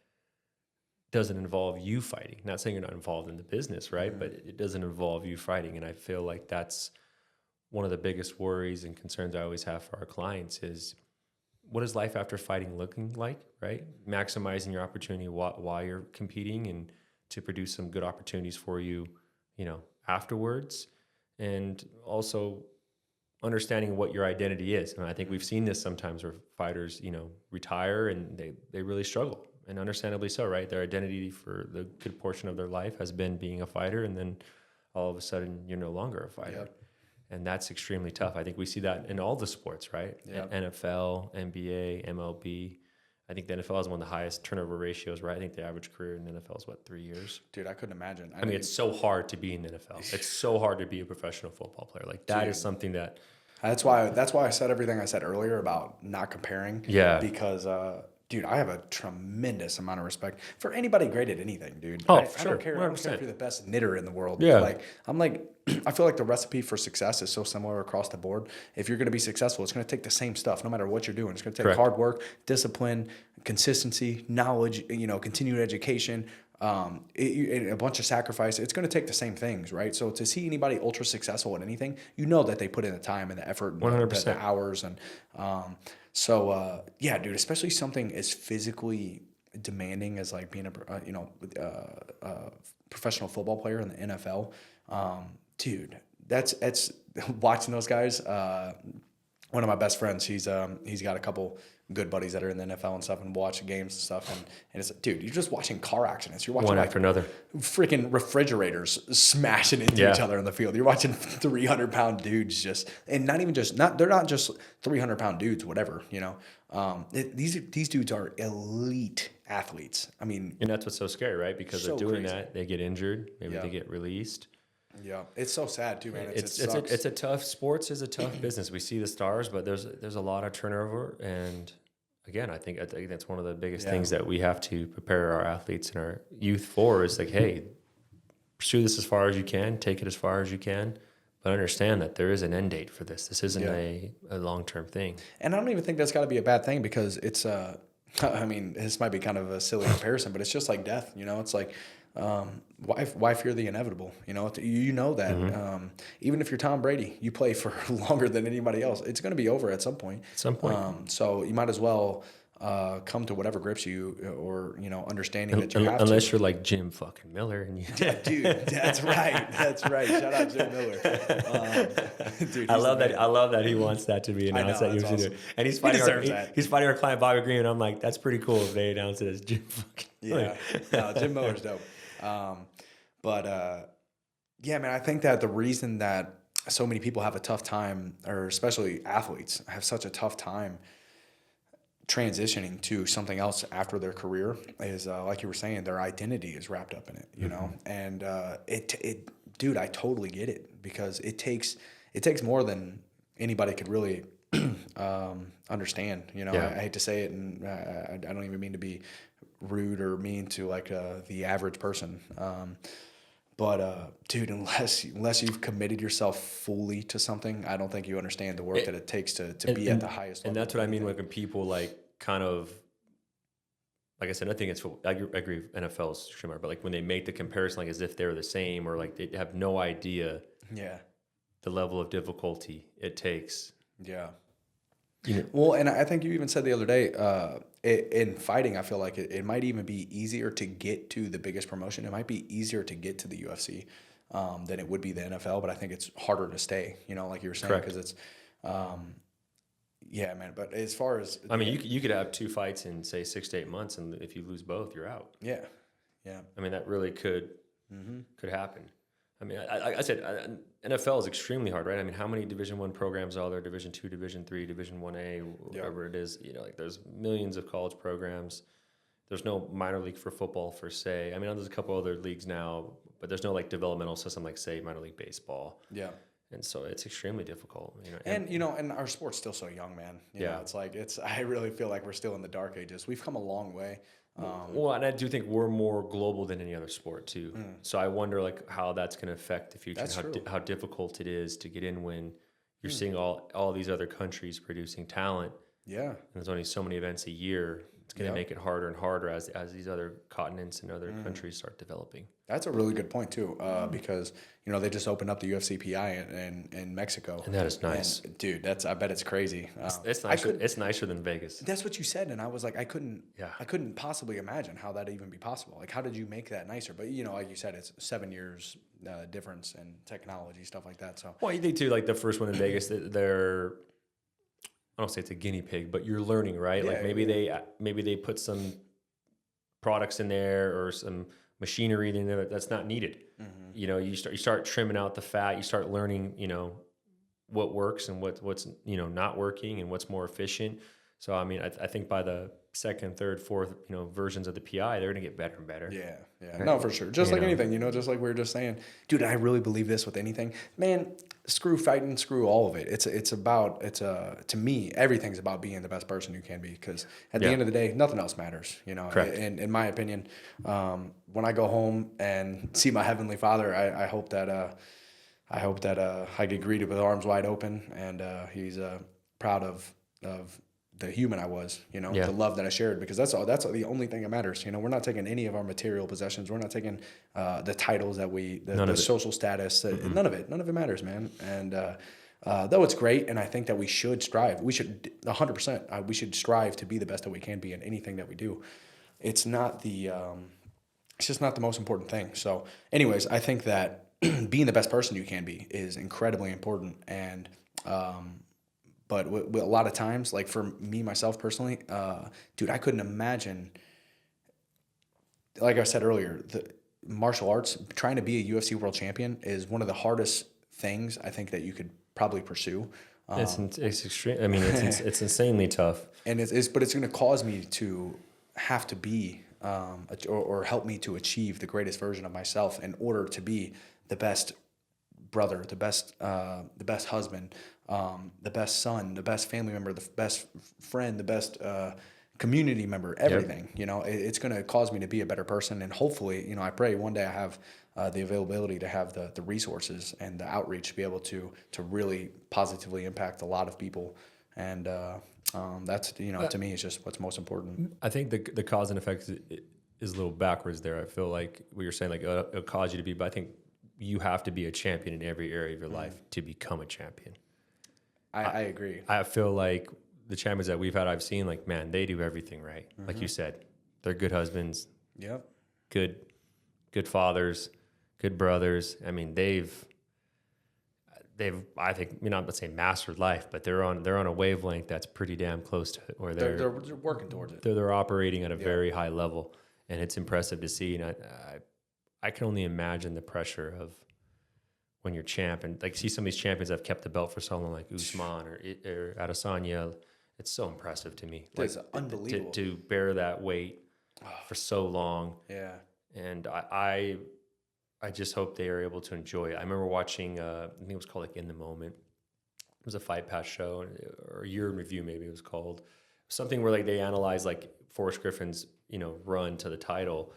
doesn't involve you fighting. Not saying you're not involved in the business, right? But it doesn't involve you fighting. And I feel like that's one of the biggest worries and concerns I always have for our clients is, what is life after fighting looking like, right? Maximizing your opportunity while you're competing and to produce some good opportunities for you, afterwards. And also understanding what your identity is. And I think we've seen this sometimes where fighters, retire and they really struggle, and understandably so, right? Their identity for the good portion of their life has been being a fighter, and then all of a sudden you're no longer a fighter. Yep. And that's extremely tough. I think we see that in all the sports, right? Yep. NFL, NBA, MLB. I think the NFL has one of the highest turnover ratios, right? I think the average career in the NFL is 3 years? Dude, I couldn't imagine. I mean, it's so hard to be in the NFL. It's so hard to be a professional football player. Like that is something that. That's why I said everything I said earlier about not comparing. Yeah. Because, dude, I have a tremendous amount of respect for anybody great at anything, dude. Oh, I sure. don't care. I don't care if you're the best knitter in the world. Yeah. I feel like the recipe for success is so similar across the board. If you're going to be successful, it's going to take the same stuff no matter what you're doing. It's going to take hard work, discipline, consistency, knowledge, continued education, a bunch of sacrifice. It's going to take the same things, right? So to see anybody ultra successful at anything, that they put in the time and the effort and 100%. the hours. And yeah, dude, especially something as physically demanding as like being a professional football player in the NFL. Dude, that's watching those guys. One of my best friends, he's got a couple good buddies that are in the NFL and stuff, and watch games and stuff. And it's, dude, you're just watching car accidents. You're watching one after another, freaking refrigerators smashing into each other in the field. You're watching 300-pound dudes they're not just 300-pound dudes, whatever, these dudes are elite athletes. I mean, and that's what's so scary, right? Because they're doing that, they get injured, maybe they get released. Yeah, it's so sad too, man. It's a tough. Sports is a tough business. We see the stars, but there's a lot of turnover. And again, I think that's one of the biggest things that we have to prepare our athletes and our youth for is like, hey, pursue this as far as you can, take it as far as you can, but understand that there is an end date for this. This isn't a long-term thing. And I don't even think that's got to be a bad thing because it's I mean, this might be kind of a silly comparison, but it's just like death. It's like. Why fear the inevitable? That even if you're Tom Brady, you play for longer than anybody else. It's going to be over at some point. So you might as well come to whatever grips you or understanding that you have unless to. you're like Jim fucking Miller and yeah, dude, that's right. Shout out Jim Miller. Dude, I love that he wants that to be announced at UFC. Awesome. And he's fighting our client Bobby Green, and I'm like, that's pretty cool if they announce it as Jim fucking Miller. Yeah, Jim Miller's dope. Yeah, man, I think that the reason that so many people have a tough time, or especially athletes have such a tough time transitioning to something else after their career is, like you were saying, their identity is wrapped up in it, and, dude, I totally get it because it takes more than anybody could really, understand, I hate to say it. And I don't even mean to be rude or mean to like the average person, but dude, unless you've committed yourself fully to something, I don't think you understand the work that it takes to be at the highest level. And that's what I mean when people like kind of, like I said, I think it's, I agree NFL is extremely hard, but like when they make the comparison like as if they're the same or like they have no idea the level of difficulty it takes. Yeah. Well, and I think you even said the other day, in fighting, I feel like it might even be easier to get to the biggest promotion. It might be easier to get to the UFC than it would be the NFL, but I think it's harder to stay, like you were saying, because it's, yeah, man. But as far as, I mean, you could have 2 fights in say 6 to 8 months, and if you lose both, you're out. Yeah. I mean, that really could happen. I mean, I said NFL is extremely hard, right? I mean, how many Division I programs are there? Division II, Division III, Division 1A, whatever it is. Like there's millions of college programs. There's no minor league for football per se. I mean, there's a couple other leagues now, but there's no like developmental system like say minor league baseball. Yeah. And so it's extremely difficult. And our sport's still so young, man. It's like I really feel like we're still in the dark ages. We've come a long way. Well, and I do think we're more global than any other sport too. So I wonder like how that's going to affect the future, how difficult it is to get in when you're seeing all these other countries producing talent. Yeah. And there's only so many events a year. It's going to make it harder and harder as these other continents and other countries start developing. That's a really good point too, because they just opened up the UFC PI in Mexico, and that is nice, and, dude. I bet it's crazy. It's nicer. It's nicer than Vegas. That's what you said, and I was like, I couldn't possibly imagine how that'd even be possible. Like, how did you make that nicer? But like you said, it's 7 years difference in technology, stuff like that. So, well, you think too, like the first one in Vegas, they're. I don't say it's a guinea pig, but you're learning, right? Yeah, like maybe they put some products in there or some machinery in there that's not needed. Mm-hmm. You start trimming out the fat. You start learning, what works and what's not working and what's more efficient. So I mean, I think by the second, third, fourth, versions of the PI, they're gonna get better and better. Yeah, no, for sure. Just like anything, just like we were just saying, dude. I really believe this with anything, man. Screw fighting, screw all of it. To me, everything's about being the best person you can be. Because at the end of the day, nothing else matters. Correct. In my opinion, when I go home and see my heavenly Father, I hope that I get greeted with arms wide open, and he's proud of the human I was, the love that I shared, because that's the only thing that matters. We're not taking any of our material possessions. We're not taking the titles that the social status. None of it matters, man. And though it's great, and I think that we should strive. We should 100%. We should strive to be the best that we can be in anything that we do. It's not it's just not the most important thing. So, anyways, I think that being the best person you can be is incredibly important, and. But a lot of times, like for me, myself personally, dude, I couldn't imagine, like I said earlier, the martial arts, trying to be a UFC world champion is one of the hardest things I think that you could probably pursue. It's extreme. I mean, it's insanely tough. And but it's going to cause me to have to be, or help me to achieve the greatest version of myself in order to be the best brother, the best husband, the best son, the best family member, the best friend, the best community member, everything. Yep. It's going to cause me to be a better person, and hopefully, I pray one day I have the availability to have the resources and the outreach to be able to really positively impact a lot of people, and that's to me is just what's most important. I think the cause and effect is a little backwards there. I feel like what you're saying, like it'll cause you to be, but I think you have to be a champion in every area of your life to become a champion. I agree. I feel like the champions that we've had, I've seen, like, man, they do everything right. Mm-hmm. Like you said, they're good husbands. Yep. Good fathers, good brothers. I mean, they've I think, I'm not going to say mastered life, but they're on a wavelength that's pretty damn close to it, where they're working towards it. They're operating at a very high level, and it's impressive to see. And I can only imagine the pressure of when you're champ, and like see some of these champions that have kept the belt for so long, like Usman or Adesanya. It's so impressive to me. It's unbelievable to bear that weight for so long. Yeah. And I just hope they are able to enjoy it. I remember watching, I think it was called like In the Moment. It was a Fight Pass show, or Year in Review, maybe it was called. Something where like they analyzed like Forrest Griffin's, run to the title.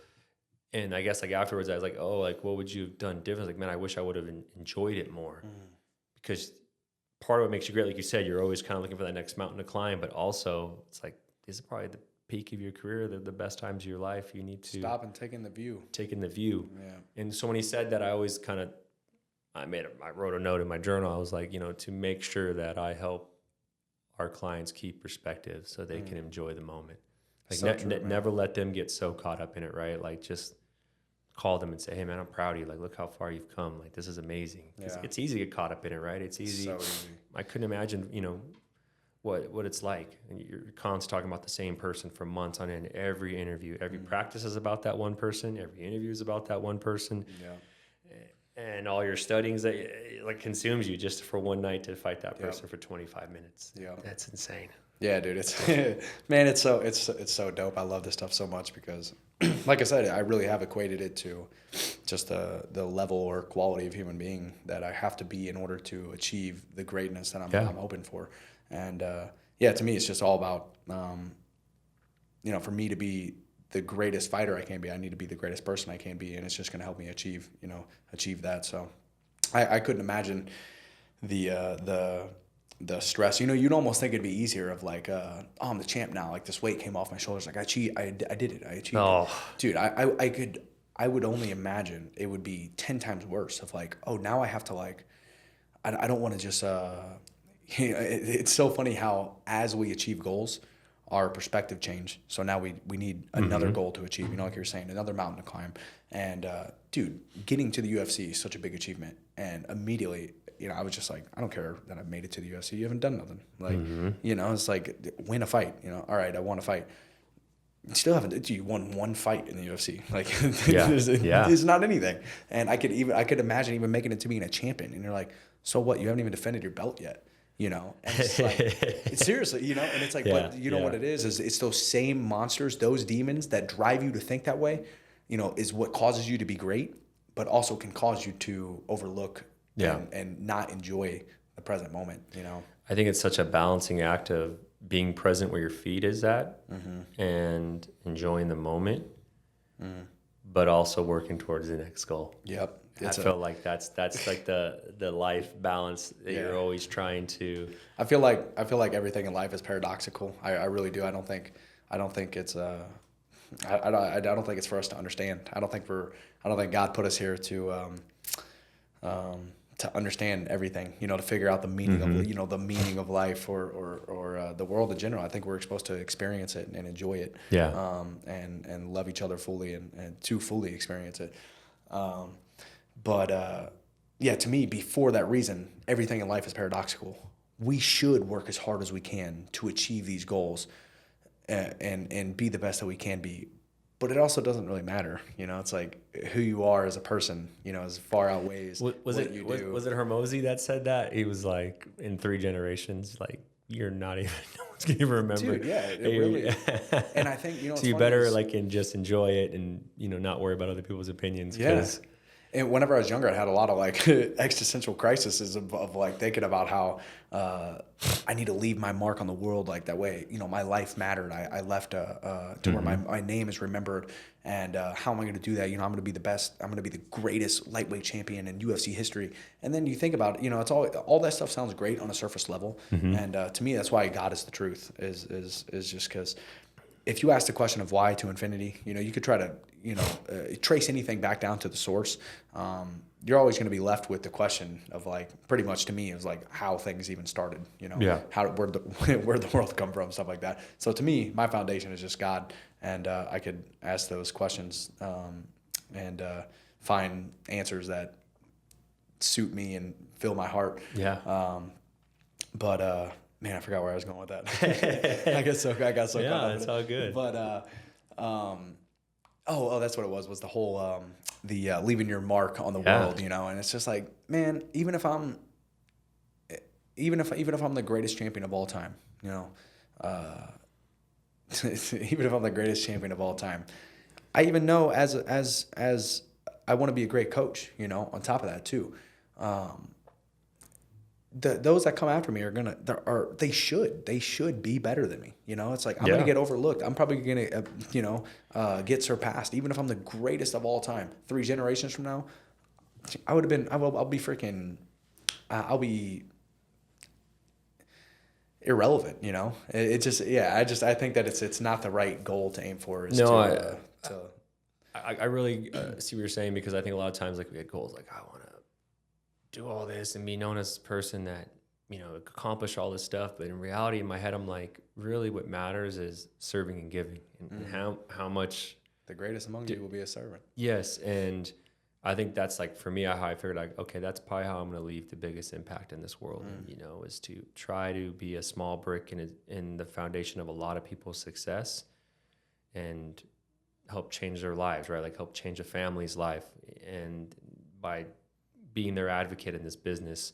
And I guess like afterwards, I was like, oh, like what would you have done different? Like, man, I wish I would have enjoyed it more, because part of what makes you great, like you said, you're always kind of looking for that next mountain to climb, but also it's like, this is probably the peak of your career, the best times of your life. You need to stop and take in the view. Yeah. And so when he said that, I always kind of, I wrote a note in my journal. I was like, to make sure that I help our clients keep perspective so they can enjoy the moment. Like so true, never let them get so caught up in it, right? Like just call them and say, hey man, I'm proud of you. Like, look how far you've come. Like, this is amazing. Yeah. It's easy to get caught up in it, right? It's easy. So easy. I couldn't imagine, what it's like. And you're constantly talking about the same person for months on end. Every interview, every practice is about that one person. Every interview is about that one person. Yeah. And all your studyings that like consumes you just for one night to fight that person for 25 minutes. Yeah. That's insane. Yeah, dude, it's man, it's so dope. I love this stuff so much because, like I said, I really have equated it to just the level or quality of human being that I have to be in order to achieve the greatness that I'm hoping for. And to me, it's just all about for me to be the greatest fighter I can be, I need to be the greatest person I can be, and it's just going to help me achieve that. So I couldn't imagine the stress. You know, you'd almost think it'd be easier of like, oh, I'm the champ now. Like this weight came off my shoulders. Like I did it. I achieved it. Dude, I would only imagine it would be 10 times worse of like, oh, now I have to like, I don't want to just, you know, it's so funny how as we achieve goals, our perspective change. So now we need another goal to achieve, you know, like you're saying, another mountain to climb. And dude, getting to the UFC is such a big achievement. And immediately, you know, I was just like, I don't care that I've made it to the UFC. You haven't done nothing. Like, you know, it's like win a fight. You know, all right, I won a fight. You still haven't. You won one fight in the UFC. Like, there's not anything. And I could imagine even making it to being a champion. And you're like, so what? You haven't even defended your belt yet. You know, and it's like, seriously, you know, and it's like, but you know what it is it's those same monsters, those demons that drive you to think that way, you know, is what causes you to be great, but also can cause you to overlook and not enjoy the present moment, you know. I think it's such a balancing act of being present where your feet is at and enjoying the moment, but also working towards the next goal. Yep. I feel like that's like the life balance that you're always trying to. I feel like everything in life is paradoxical. I really do. I don't think it's I don't think it's for us to understand. I don't think God put us here to understand everything, you know, to figure out the meaning of, you know, the meaning of life or the world in general. I think we're supposed to experience it and enjoy it. And love each other fully and to fully experience it. But to me, before that reason, everything in life is paradoxical. We should work as hard as we can to achieve these goals and be the best that we can be. But it also doesn't really matter. You know, it's like who you are as a person, you know, as far outweighs what you do. Was it Hermosi that said that? He was like, in 3 generations, like, you're not even, no one's going to even remember. Dude, yeah, it really and I think, you know, so you better just enjoy it and, you know, not worry about other people's opinions. Yeah. And whenever I was younger, I had a lot of like existential crises of like thinking about how I need to leave my mark on the world like that way. You know, my life mattered. I left to where my name is remembered. And how am I going to do that? You know, I'm going to be the best. I'm going to be the greatest lightweight champion in UFC history. And then you think about it, you know, it's all that stuff sounds great on a surface level. And to me, that's why God is the truth is just because if you ask the question of why to infinity, you know, you could try to, you know, trace anything back down to the source. You're always going to be left with the question of like, pretty much to me, it was like how things even started, you know, where'd the world come from, stuff like that. So to me, my foundation is just God. And I could ask those questions and find answers that suit me and fill my heart. But man, I forgot where I was going with that. I got so caught up. Yeah, it's all good. But that's what it was the whole the leaving your mark on the world, you know. And it's just like, man, even if I'm the greatest champion of all time, you know, even if I'm the greatest champion of all time, I even know as I want to be a great coach, you know, on top of that too. Those that come after me they should be better than me. You know, it's like I'm gonna get overlooked. I'm probably gonna get surpassed, even if I'm the greatest of all time. 3 generations from now, I'll be irrelevant. You know, I think that it's not the right goal to aim for. I really see what you're saying, because I think a lot of times, like, we get goals like, I want to do all this and be known as a person that, you know, accomplish all this stuff. But in reality, in my head, I'm like, really what matters is serving and giving, and how much the greatest among you will be a servant. Yes. And I think that's like, for me, how I figured, like, okay, that's probably how I'm going to leave the biggest impact in this world. And, you know, is to try to be a small brick in the foundation of a lot of people's success and help change their lives, right? Like help change a family's life, and by being their advocate in this business.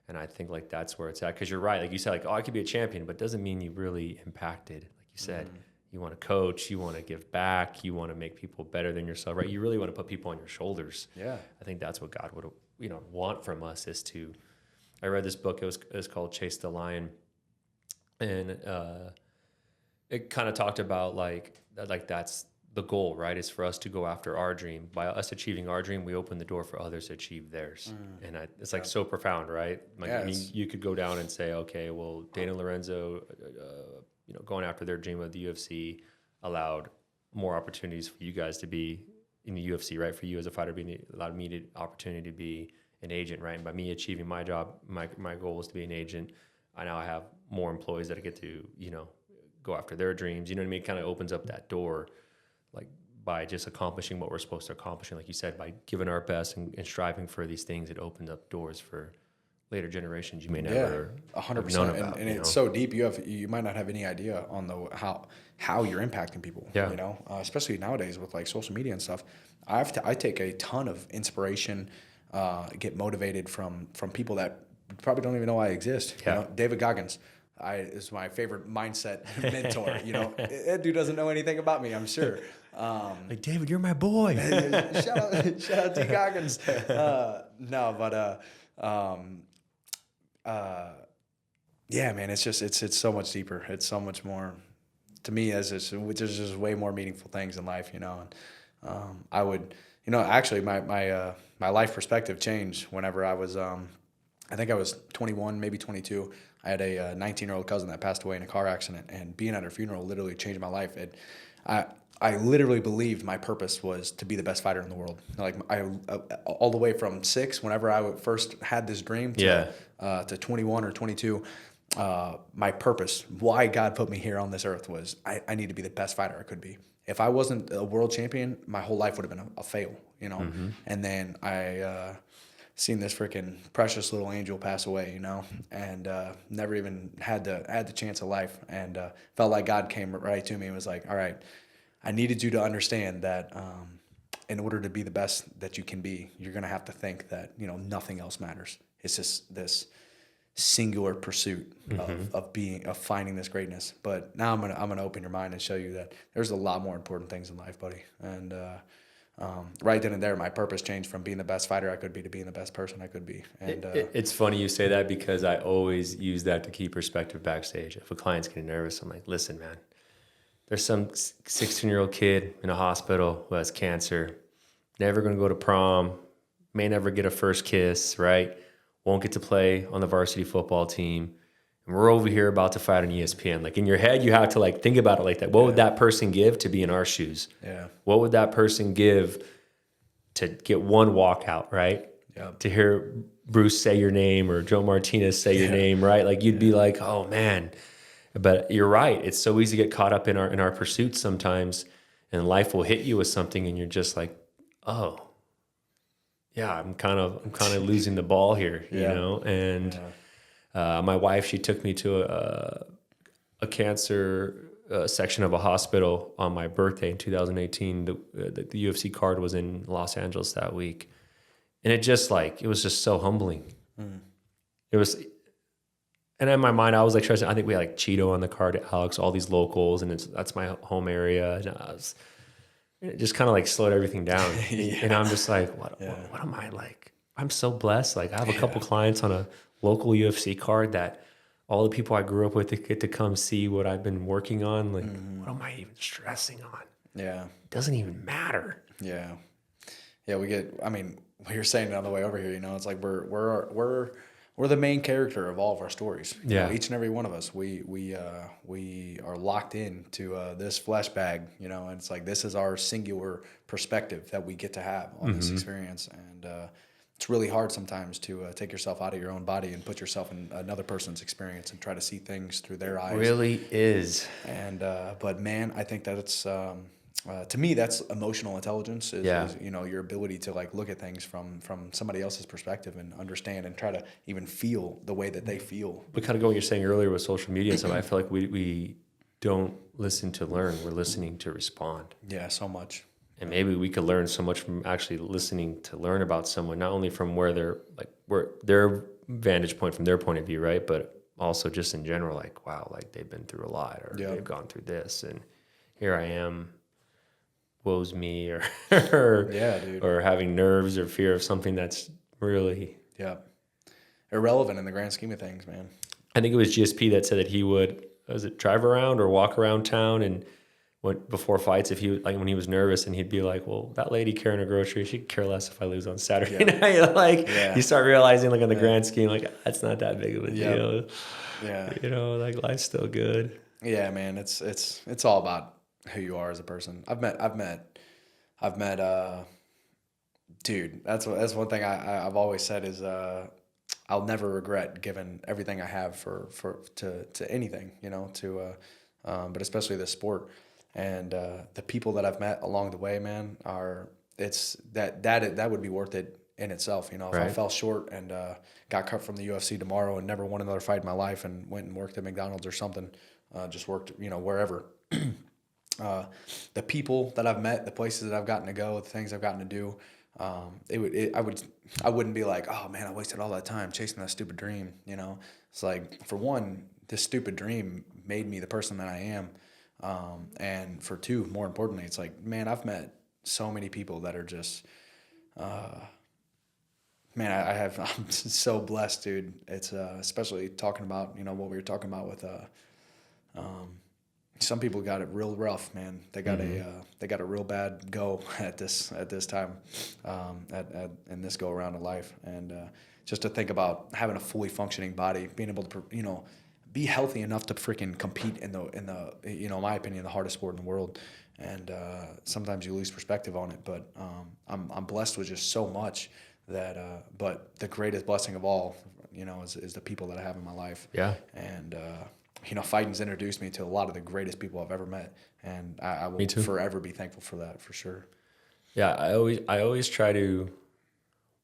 And I think like that's where it's at. Cause you're right. Like you said, like, oh, I could be a champion, but it doesn't mean you really impacted. Like you said, you want to coach, you want to give back, you want to make people better than yourself, right? You really want to put people on your shoulders. Yeah. I think that's what God would, you know, want from us, is to, I read this book. It was called Chase the Lion. And it kind of talked about like that's the goal, right, is for us to go after our dream. By us achieving our dream, we open the door for others to achieve theirs. And it's like so profound, right? Like, I mean, you could go down and say, okay, well, Dana Lorenzo, going after their dream of the UFC allowed more opportunities for you guys to be in the UFC, right? For you as a fighter, being allowed me the opportunity to be an agent, right? And by me achieving my job, my goal was to be an agent. I now have more employees that I get to, go after their dreams. You know what I mean? It kind of opens up that door, like by just accomplishing what we're supposed to accomplish. And like you said, by giving our best and striving for these things, it opens up doors for later generations you may never 100%. known about. And it's so deep. You might not have any idea on how you're impacting people. Yeah. Especially nowadays with like social media and stuff. I take a ton of inspiration, get motivated from people that probably don't even know I exist. Yeah. David Goggins is my favorite mindset mentor. That dude doesn't know anything about me, I'm sure. Like, David, you're my boy. shout out D Goggins. Yeah, man, it's so much deeper. It's so much more to me there's just way more meaningful things in life, and I would, actually my life perspective changed whenever I was, I think I was 21, maybe 22. I had a 19-year-old cousin that passed away in a car accident, and being at her funeral literally changed my life. I literally believed my purpose was to be the best fighter in the world. Like all the way from 6, whenever I first had this dream, to 21 or 22, my purpose, why God put me here on this earth, was I need to be the best fighter I could be. If I wasn't a world champion, my whole life would have been a fail, And then I seen this freaking precious little angel pass away, and never even had the chance of life, and felt like God came right to me and was like, all right, I needed you to understand that in order to be the best that you can be, you're going to have to think that, nothing else matters. It's just this singular pursuit of finding this greatness. But now I'm going to open your mind and show you that there's a lot more important things in life, buddy. And right then and there, my purpose changed from being the best fighter I could be to being the best person I could be. And it's funny you say that, because I always use that to keep perspective backstage. If a client's getting nervous, I'm like, listen, man, there's some 16-year-old kid in a hospital who has cancer, never going to go to prom, may never get a first kiss, right? Won't get to play on the varsity football team. And we're over here about to fight on ESPN. Like, in your head, you have to like think about it like that. What would that person give to be in our shoes? Yeah. What would that person give to get one walkout, right? Yeah. To hear Bruce say your name or Joe Martinez say your name, right? Like, you'd be like, oh man. But you're right. It's so easy to get caught up in our pursuits sometimes, and life will hit you with something, and you're just like, oh, yeah, I'm kind of losing the ball here, And my wife, she took me to a cancer section of a hospital on my birthday in 2018. The UFC card was in Los Angeles that week, and it was just so humbling. It was. And in my mind, I was like, I think we had like Cheeto on the card, Alex, all these locals, and that's my home area. And it just kind of like slowed everything down. And I'm just like, what am I like? I'm so blessed. Like, I have a couple clients on a local UFC card that all the people I grew up with get to come see what I've been working on. Like, what am I even stressing on? Yeah. It doesn't even matter. Yeah. Yeah, we you're saying it on the way over here, it's like we're the main character of all of our stories. Yeah. Each and every one of us, we are locked into this flesh bag, and it's like this is our singular perspective that we get to have on this experience. And it's really hard sometimes to take yourself out of your own body and put yourself in another person's experience and try to see things through their eyes. It really is. And but man, I think that it's to me, that's emotional intelligence is your ability to like look at things from somebody else's perspective and understand and try to even feel the way that they feel. But kind of going what you're saying earlier with social media and stuff, I feel like we don't listen to learn. We're listening to respond. Yeah, so much. And maybe we could learn so much from actually listening to learn about someone, not only from where their vantage point, from their point of view, right? But also just in general, like, wow, like they've been through a lot, or they've gone through this, and here I am, woes me, or or having nerves or fear of something that's really irrelevant in the grand scheme of things, man. I think it was GSP that said that he would, drive around or walk around town and before fights, if he like when he was nervous, and he'd be like, well, that lady carrying her groceries, she could care less if I lose on Saturday night. Like you start realizing, like, on the grand scheme, like, that's not that big of a deal. Yeah. You know, like, life's still good. Yeah, man. It's all about who you are as a person. I've met dude, that's one thing I've always said is I'll never regret giving everything I have to anything, you know, but especially this sport. And the people that I've met along the way, man, that would be worth it in itself. You know, if I fell short and got cut from the UFC tomorrow and never won another fight in my life and went and worked at McDonald's or something, just worked, you know, wherever. The people that I've met, the places that I've gotten to go, the things I've gotten to do, I wouldn't be like, oh man, I wasted all that time chasing that stupid dream. You know, it's like, for one, this stupid dream made me the person that I am. And for two, more importantly, it's like, man, I've met so many people that are just, man, I'm so blessed, dude. It's, especially talking about, you know, what we were talking about with, some people got it real rough, man. They got a real bad go at this time, in this go around of life. And, just to think about having a fully functioning body, being able to, you know, be healthy enough to freaking compete in the you know, in my opinion, the hardest sport in the world. And sometimes you lose perspective on it, but I'm blessed with just so much that. But the greatest blessing of all, you know, is the people that I have in my life. Yeah. And you know, fighting's introduced me to a lot of the greatest people I've ever met, and I will forever be thankful for that, for sure. Yeah, I always try to.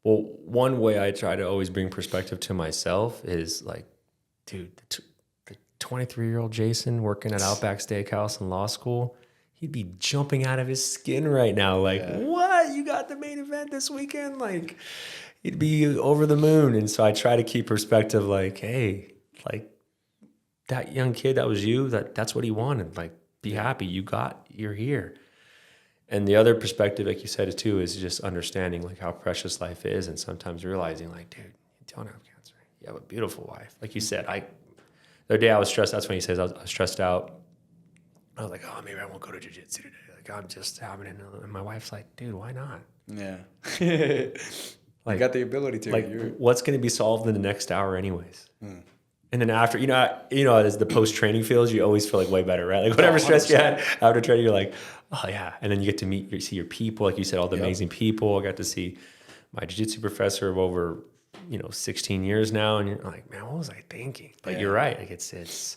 Well, one way I try to always bring perspective to myself is like, dude, the 23-year-old Jason working at Outback Steakhouse in law school, he'd be jumping out of his skin right now. Like, what? You got the main event this weekend? Like, he'd be over the moon. And so I try to keep perspective, like, hey, like, that young kid, that was you, that's what he wanted. Like, be happy. You're here. And the other perspective, like you said, too, is just understanding, like, how precious life is, and sometimes realizing, like, dude, you don't have cancer. You have a beautiful wife. Like you said, the other day I was stressed. That's when he says I was stressed out. I was like, oh, maybe I won't go to jiu-jitsu today. Like, I'm just having it. And my wife's like, dude, why not? Yeah. Like, you got the ability to. Like, what's going to be solved in the next hour anyways? And then after, you know, as the post-training feels, you always feel like way better, right? Like, whatever stress you had after training, you're like, oh yeah. And then you get to see your people, like you said, all the amazing people. I got to see my jiu-jitsu professor of over, 16 years now, and you're like, man, what was I thinking? But you're right. Like, it's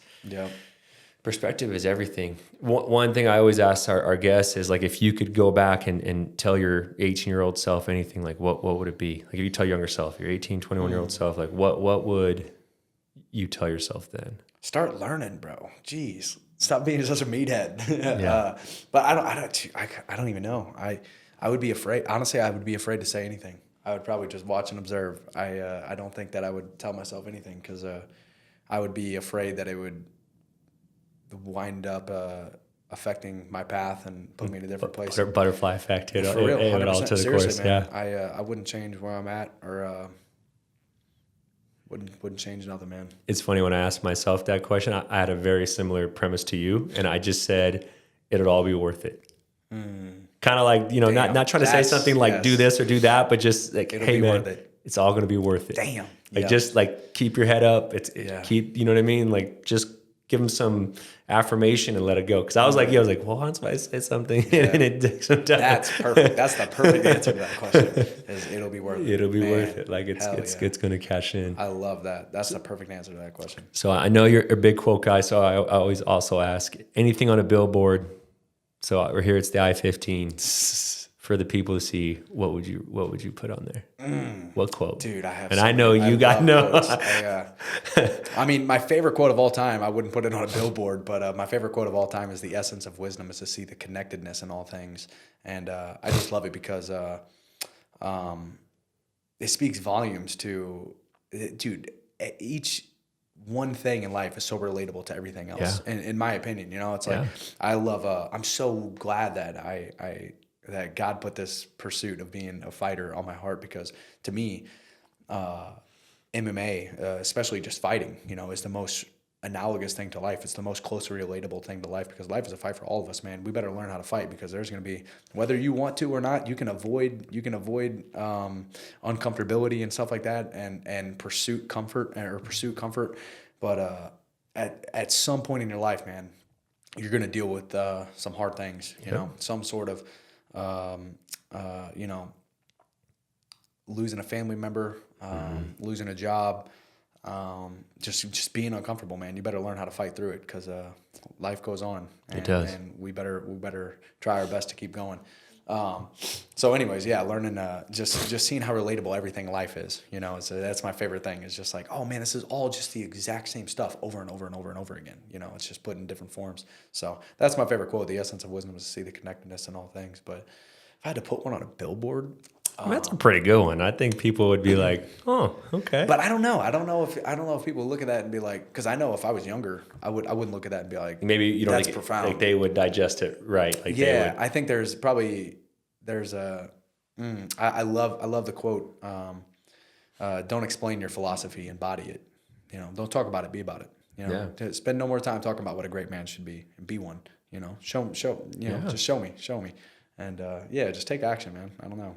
perspective is everything. One thing I always ask our guests is, like, if you could go back and tell your 18-year-old self anything, like, what would it be? Like, if you tell your younger self, your 18, 21-year-old self, like, what would you tell yourself then? Start learning, bro. Jeez, stop being such a meathead. But I don't even know. I would be afraid. Honestly, I would be afraid to say anything. I would probably just watch and observe. I don't think that I would tell myself anything, because I would be afraid that it would wind up affecting my path and put me in a different place. Butterfly effect. For real, 100%. All to the Seriously, course. man. I wouldn't change where I'm at, or wouldn't change nothing, man. It's funny, when I asked myself that question, I had a very similar premise to you, and I just said it'd all be worth it. Kind of like, not trying to say something like do this or do that, but just like, hey man, it's all going to be worth it. Damn. Like, just like, keep your head up. Keep, you know what I mean? Like, just give them some affirmation and let it go. Cause I was like, well, once I say something and it takes some time. That's perfect. That's the perfect answer to that question, is it'll be worth it. It'll be worth it. Like, it's going to cash in. I love that. That's the perfect answer to that question. So I know you're a big quote guy. So I always also ask, anything on a billboard. So we're here. It's the I-15 for the people to see. What would you put on there? What quote? Dude, I have. And I know you got no. I mean, my favorite quote of all time. I wouldn't put it on a billboard, but my favorite quote of all time is, "The essence of wisdom is to see the connectedness in all things," and I just love it because it speaks volumes to, dude. Each one thing in life is so relatable to everything else. In my opinion, it's like, I love, I'm so glad that that God put this pursuit of being a fighter on my heart, because to me, MMA, especially just fighting, is the most analogous thing to life. It's the most closely relatable thing to life, because life is a fight for all of us, man. We better learn how to fight, because there's going to be, whether you want to or not, you can avoid uncomfortability and stuff like that, and pursue comfort. But at some point in your life, man, you're going to deal with some hard things, you know, some sort of, losing a family member, losing a job, just being uncomfortable, man. You better learn how to fight through it, because life goes on. And, it does. And we better try our best to keep going. So anyways, yeah, learning, just seeing how relatable everything in life is, you know, so that's my favorite thing. It's just like, oh man, this is all just the exact same stuff over and over and over and over again. You know, it's just put in different forms. So that's my favorite quote. The essence of wisdom is to see the connectedness in all things. But if I had to put one on a billboard, that's a pretty good one. I think people would be like, "Oh, okay." but I don't know. I don't know if people look at that and be like, because I know if I was younger, I wouldn't look at that and be like, maybe you don't that's think profound. like they would digest it right. Like yeah, I think there's a. I love the quote. Don't explain your philosophy, embody it. You know, don't talk about it, be about it. You know, spend no more time talking about what a great man should be, and be one. You know, show. You know, just show me, and just take action, man. I don't know.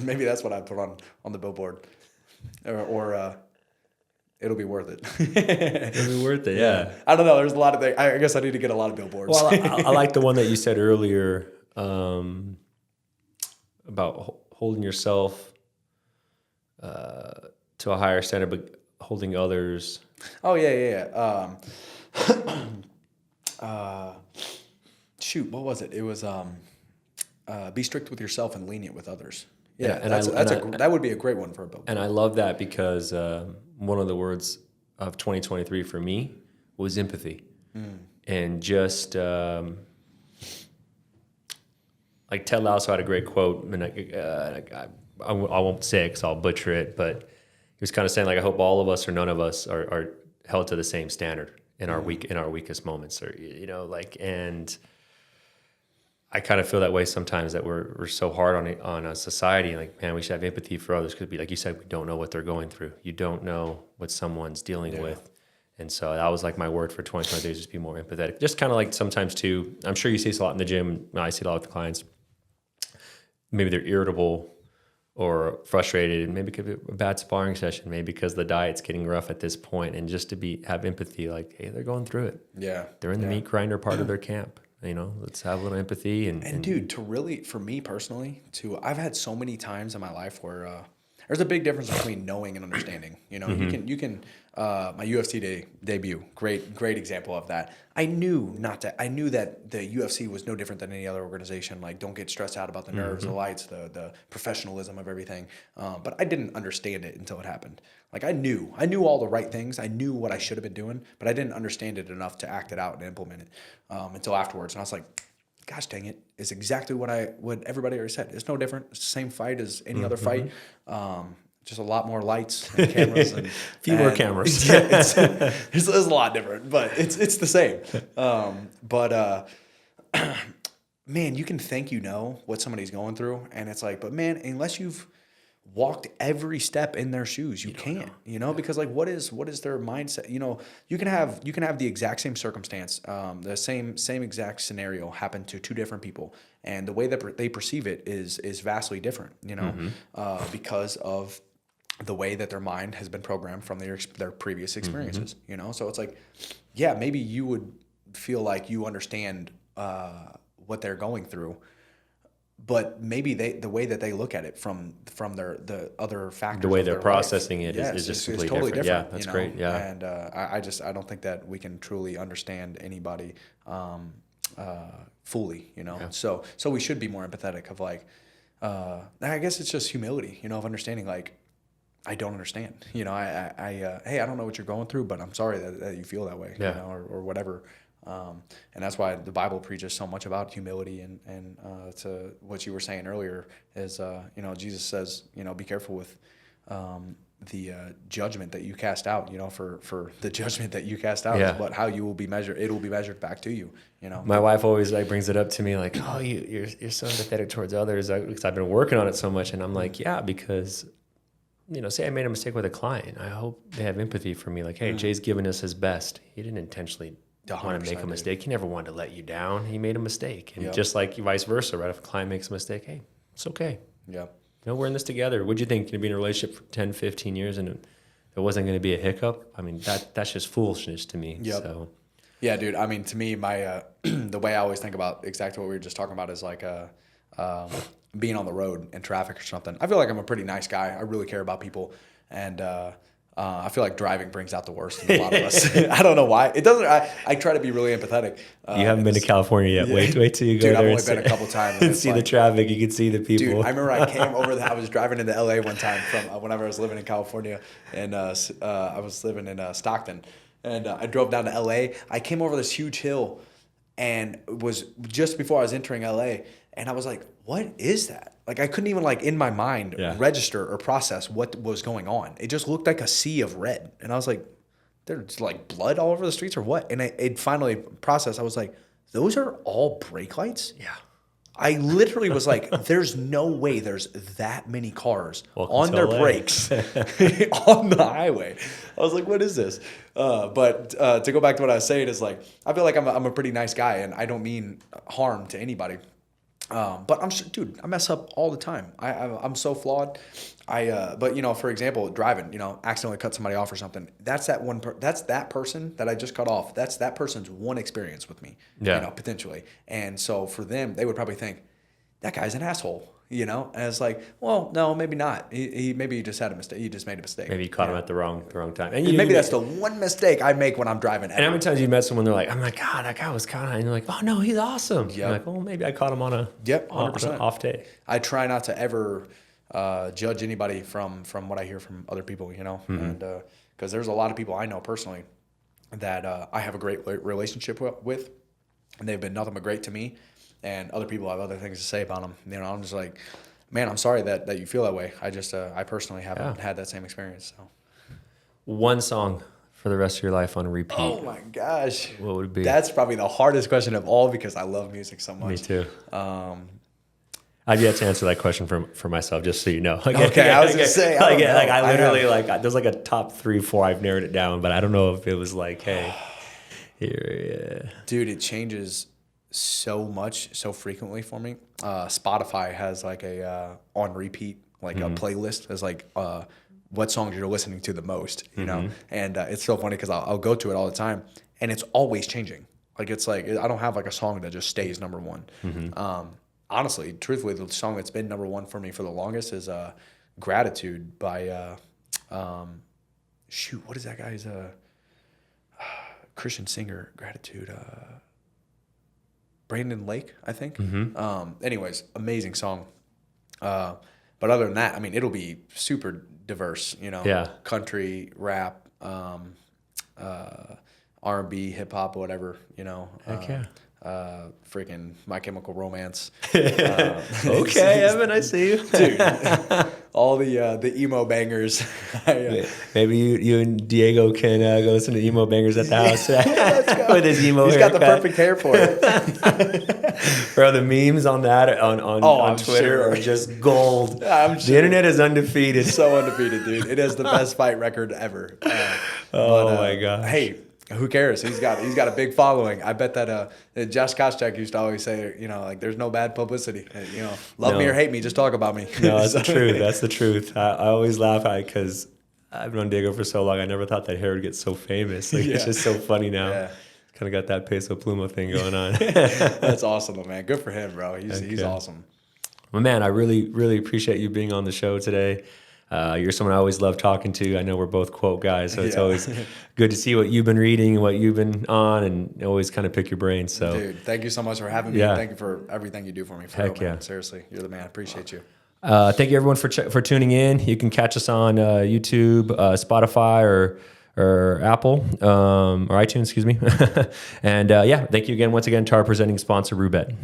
Maybe that's what I put on the billboard, or it'll be worth it. It'll be worth it. Yeah. I don't know. There's a lot of things. I guess I need to get a lot of billboards. Well, I like the one that you said earlier about holding yourself to a higher standard, but holding others. Oh yeah. Shoot, what was it? It was be strict with yourself and lenient with others. Yeah, that would be a great one for a billboard. And I love that, because one of the words of 2023 for me was empathy. And just like Ted Lasso had a great quote, and I won't say it because I'll butcher it, but he was kind of saying, like, I hope all of us or none of us are held to the same standard in our weakest moments, or you know, like, and I kind of feel that way sometimes, that we're so hard on a society. Like, man, we should have empathy for others, because, like you said, we don't know what they're going through. You don't know what someone's dealing with. And so that was like my word for 2023, is just be more empathetic. Just kind of like sometimes too, I'm sure you see this a lot in the gym. I see it a lot with clients. Maybe they're irritable or frustrated, and maybe it could be a bad sparring session, maybe because the diet's getting rough at this point. And just to have empathy, like, hey, they're going through it. Yeah. They're in the meat grinder part of their camp. You know, let's have a little empathy. And dude, for me personally, I've had so many times in my life where there's a big difference between knowing and understanding. You know, you can my UFC debut, great example of that. I knew that the UFC was no different than any other organization. Like, don't get stressed out about the nerves, the lights, the professionalism of everything. But I didn't understand it until it happened. Like, I knew all the right things. I knew what I should have been doing, but I didn't understand it enough to act it out and implement it until afterwards. And I was like, gosh dang it, it's exactly what everybody already said. It's no different. It's the same fight as any other fight. Just a lot more lights and cameras and few more cameras. Yeah, it's a lot different, but it's the same. Man, you can think you know what somebody's going through, and it's like, but man, unless you've walked every step in their shoes, you can't, you know, because like, what is their mindset? You know, you can have the exact same circumstance, the same exact scenario happen to two different people, and the way that they perceive it is vastly different, you know, because of the way that their mind has been programmed from their previous experiences, you know? So it's like, yeah, maybe you would feel like you understand what they're going through, but maybe the way that they look at it from the other factors, the way they're processing it is just completely totally different. Yeah, that's great. Yeah. And I don't think that we can truly understand anybody fully, you know? Yeah. So we should be more empathetic of like, I guess it's just humility, you know, of understanding, like, I don't understand, you know, hey, I don't know what you're going through, but I'm sorry that you feel that way, you know, or whatever. And that's why the Bible preaches so much about humility, and to what you were saying earlier is, you know, Jesus says, you know, be careful with the judgment that you cast out, you know, for the judgment that you cast out is what, how you will be measured. It will be measured back to you, you know. My wife always like brings it up to me like, oh, you're so empathetic towards others, because I've been working on it so much. And I'm like, yeah, because say I made a mistake with a client, I hope they have empathy for me. Like, hey, Jay's giving us his best. He didn't intentionally want to make a mistake. He never wanted to let you down. He made a mistake. And just like vice versa, right? If a client makes a mistake, hey, it's okay. Yeah. We're in this together. What'd you think? You're going to be in a relationship for 10, 15 years and there wasn't going to be a hiccup? I mean, that's just foolishness to me. Yep. So. Yeah, dude. I mean, to me, my the way I always think about exactly what we were just talking about is like being on the road in traffic or something. I feel like I'm a pretty nice guy. I really care about people, and I feel like driving brings out the worst in a lot of us. I don't know why. It doesn't. I try to be really empathetic. You haven't been to California yet. Yeah. Wait till you go dude, there. I've only been a couple times and see the traffic. You can see the people. Dude, I remember I came over. I was driving into LA one time from whenever I was living in California, and I was living in Stockton. And I drove down to LA. I came over this huge hill, and it was just before I was entering LA. And I was like, "What is that?" Like I couldn't even in my mind register or process what was going on. It just looked like a sea of red, and I was like, "There's like blood all over the streets or what?" And it finally processed. I was like, "Those are all brake lights?" Yeah. I literally was like, there's no way there's that many cars on their brakes on the highway. I was like, what is this? But to go back to what I was saying is like, I feel like I'm a pretty nice guy and I don't mean harm to anybody. But I mess up all the time. I'm so flawed. But for example, driving, accidentally cut somebody off or something. That's that person that I just cut off. That's that person's one experience with me, potentially. And so for them, they would probably think that guy's an asshole, and it's like, well, no, maybe not. He maybe just had a mistake. He just made a mistake. Maybe you caught him at the wrong time. And maybe that's the one mistake I make when I'm driving. And how many times you met someone, they're like, I'm like, God, that guy was kind of, and you're like, oh no, he's awesome. You're like, well, maybe I caught him on a 100% off day. I try not to ever judge anybody from what I hear from other people, and because there's a lot of people I know personally that I have a great relationship with, and they've been nothing but great to me. And other people have other things to say about them. I'm just like, man, I'm sorry that you feel that way. I just, I personally haven't had that same experience. So, one song for the rest of your life on repeat. Oh my gosh, what would it be? That's probably the hardest question of all because I love music so much. Me too. I've yet to answer that question for myself, just so you know. Okay, I was gonna say, I literally there's like a top 3, 4. I've narrowed it down, but I don't know if it was like, hey, here, dude, it changes so much, so frequently for me. Spotify has like a on repeat, like a playlist as like what songs you're listening to the most, you know? And it's so funny because I'll go to it all the time and it's always changing. Like it's like, I don't have like a song that just stays number one. Honestly, truthfully, the song that's been number one for me for the longest is Gratitude by, what is that guy's Christian singer, Gratitude, Brandon Lake, I think. Anyways, amazing song. But other than that, I mean, it'll be super diverse, country, rap, R&B, hip hop, whatever, Heck yeah. Freaking My Chemical Romance. Okay, Evan, I see you. Dude, all the emo bangers. Maybe you and Diego can go listen to emo bangers at the house. Let's go. With his emo haircut. He's got the perfect hair for it. Bro, the memes on that on Twitter are just gold. I'm sure. The internet is undefeated. So undefeated, dude. It is the best fight record ever. My gosh. Hey, who cares? He's got a big following. I bet that Josh Koscheck used to always say, like there's no bad publicity. Love me or hate me, just talk about me. No, that's the truth. That's the truth. I always laugh at it because I've known Diego for so long. I never thought that hair would get so famous. It's just so funny now. Yeah. Kind of got that Peso Pluma thing going on. That's awesome, though, man. Good for him, bro. He's awesome. Well, man, I really, really appreciate you being on the show today. You're someone I always love talking to. I know we're both quote guys, so it's always good to see what you've been reading and what you've been on, and always kind of pick your brain. So, dude, thank you so much for having me. Yeah. Thank you for everything you do for me. Heck yeah. Seriously, you're the man. Appreciate you. Thank you, everyone, for tuning in. You can catch us on YouTube, Spotify, or Apple, or iTunes, excuse me. And thank you again, once again, to our presenting sponsor, Roobet.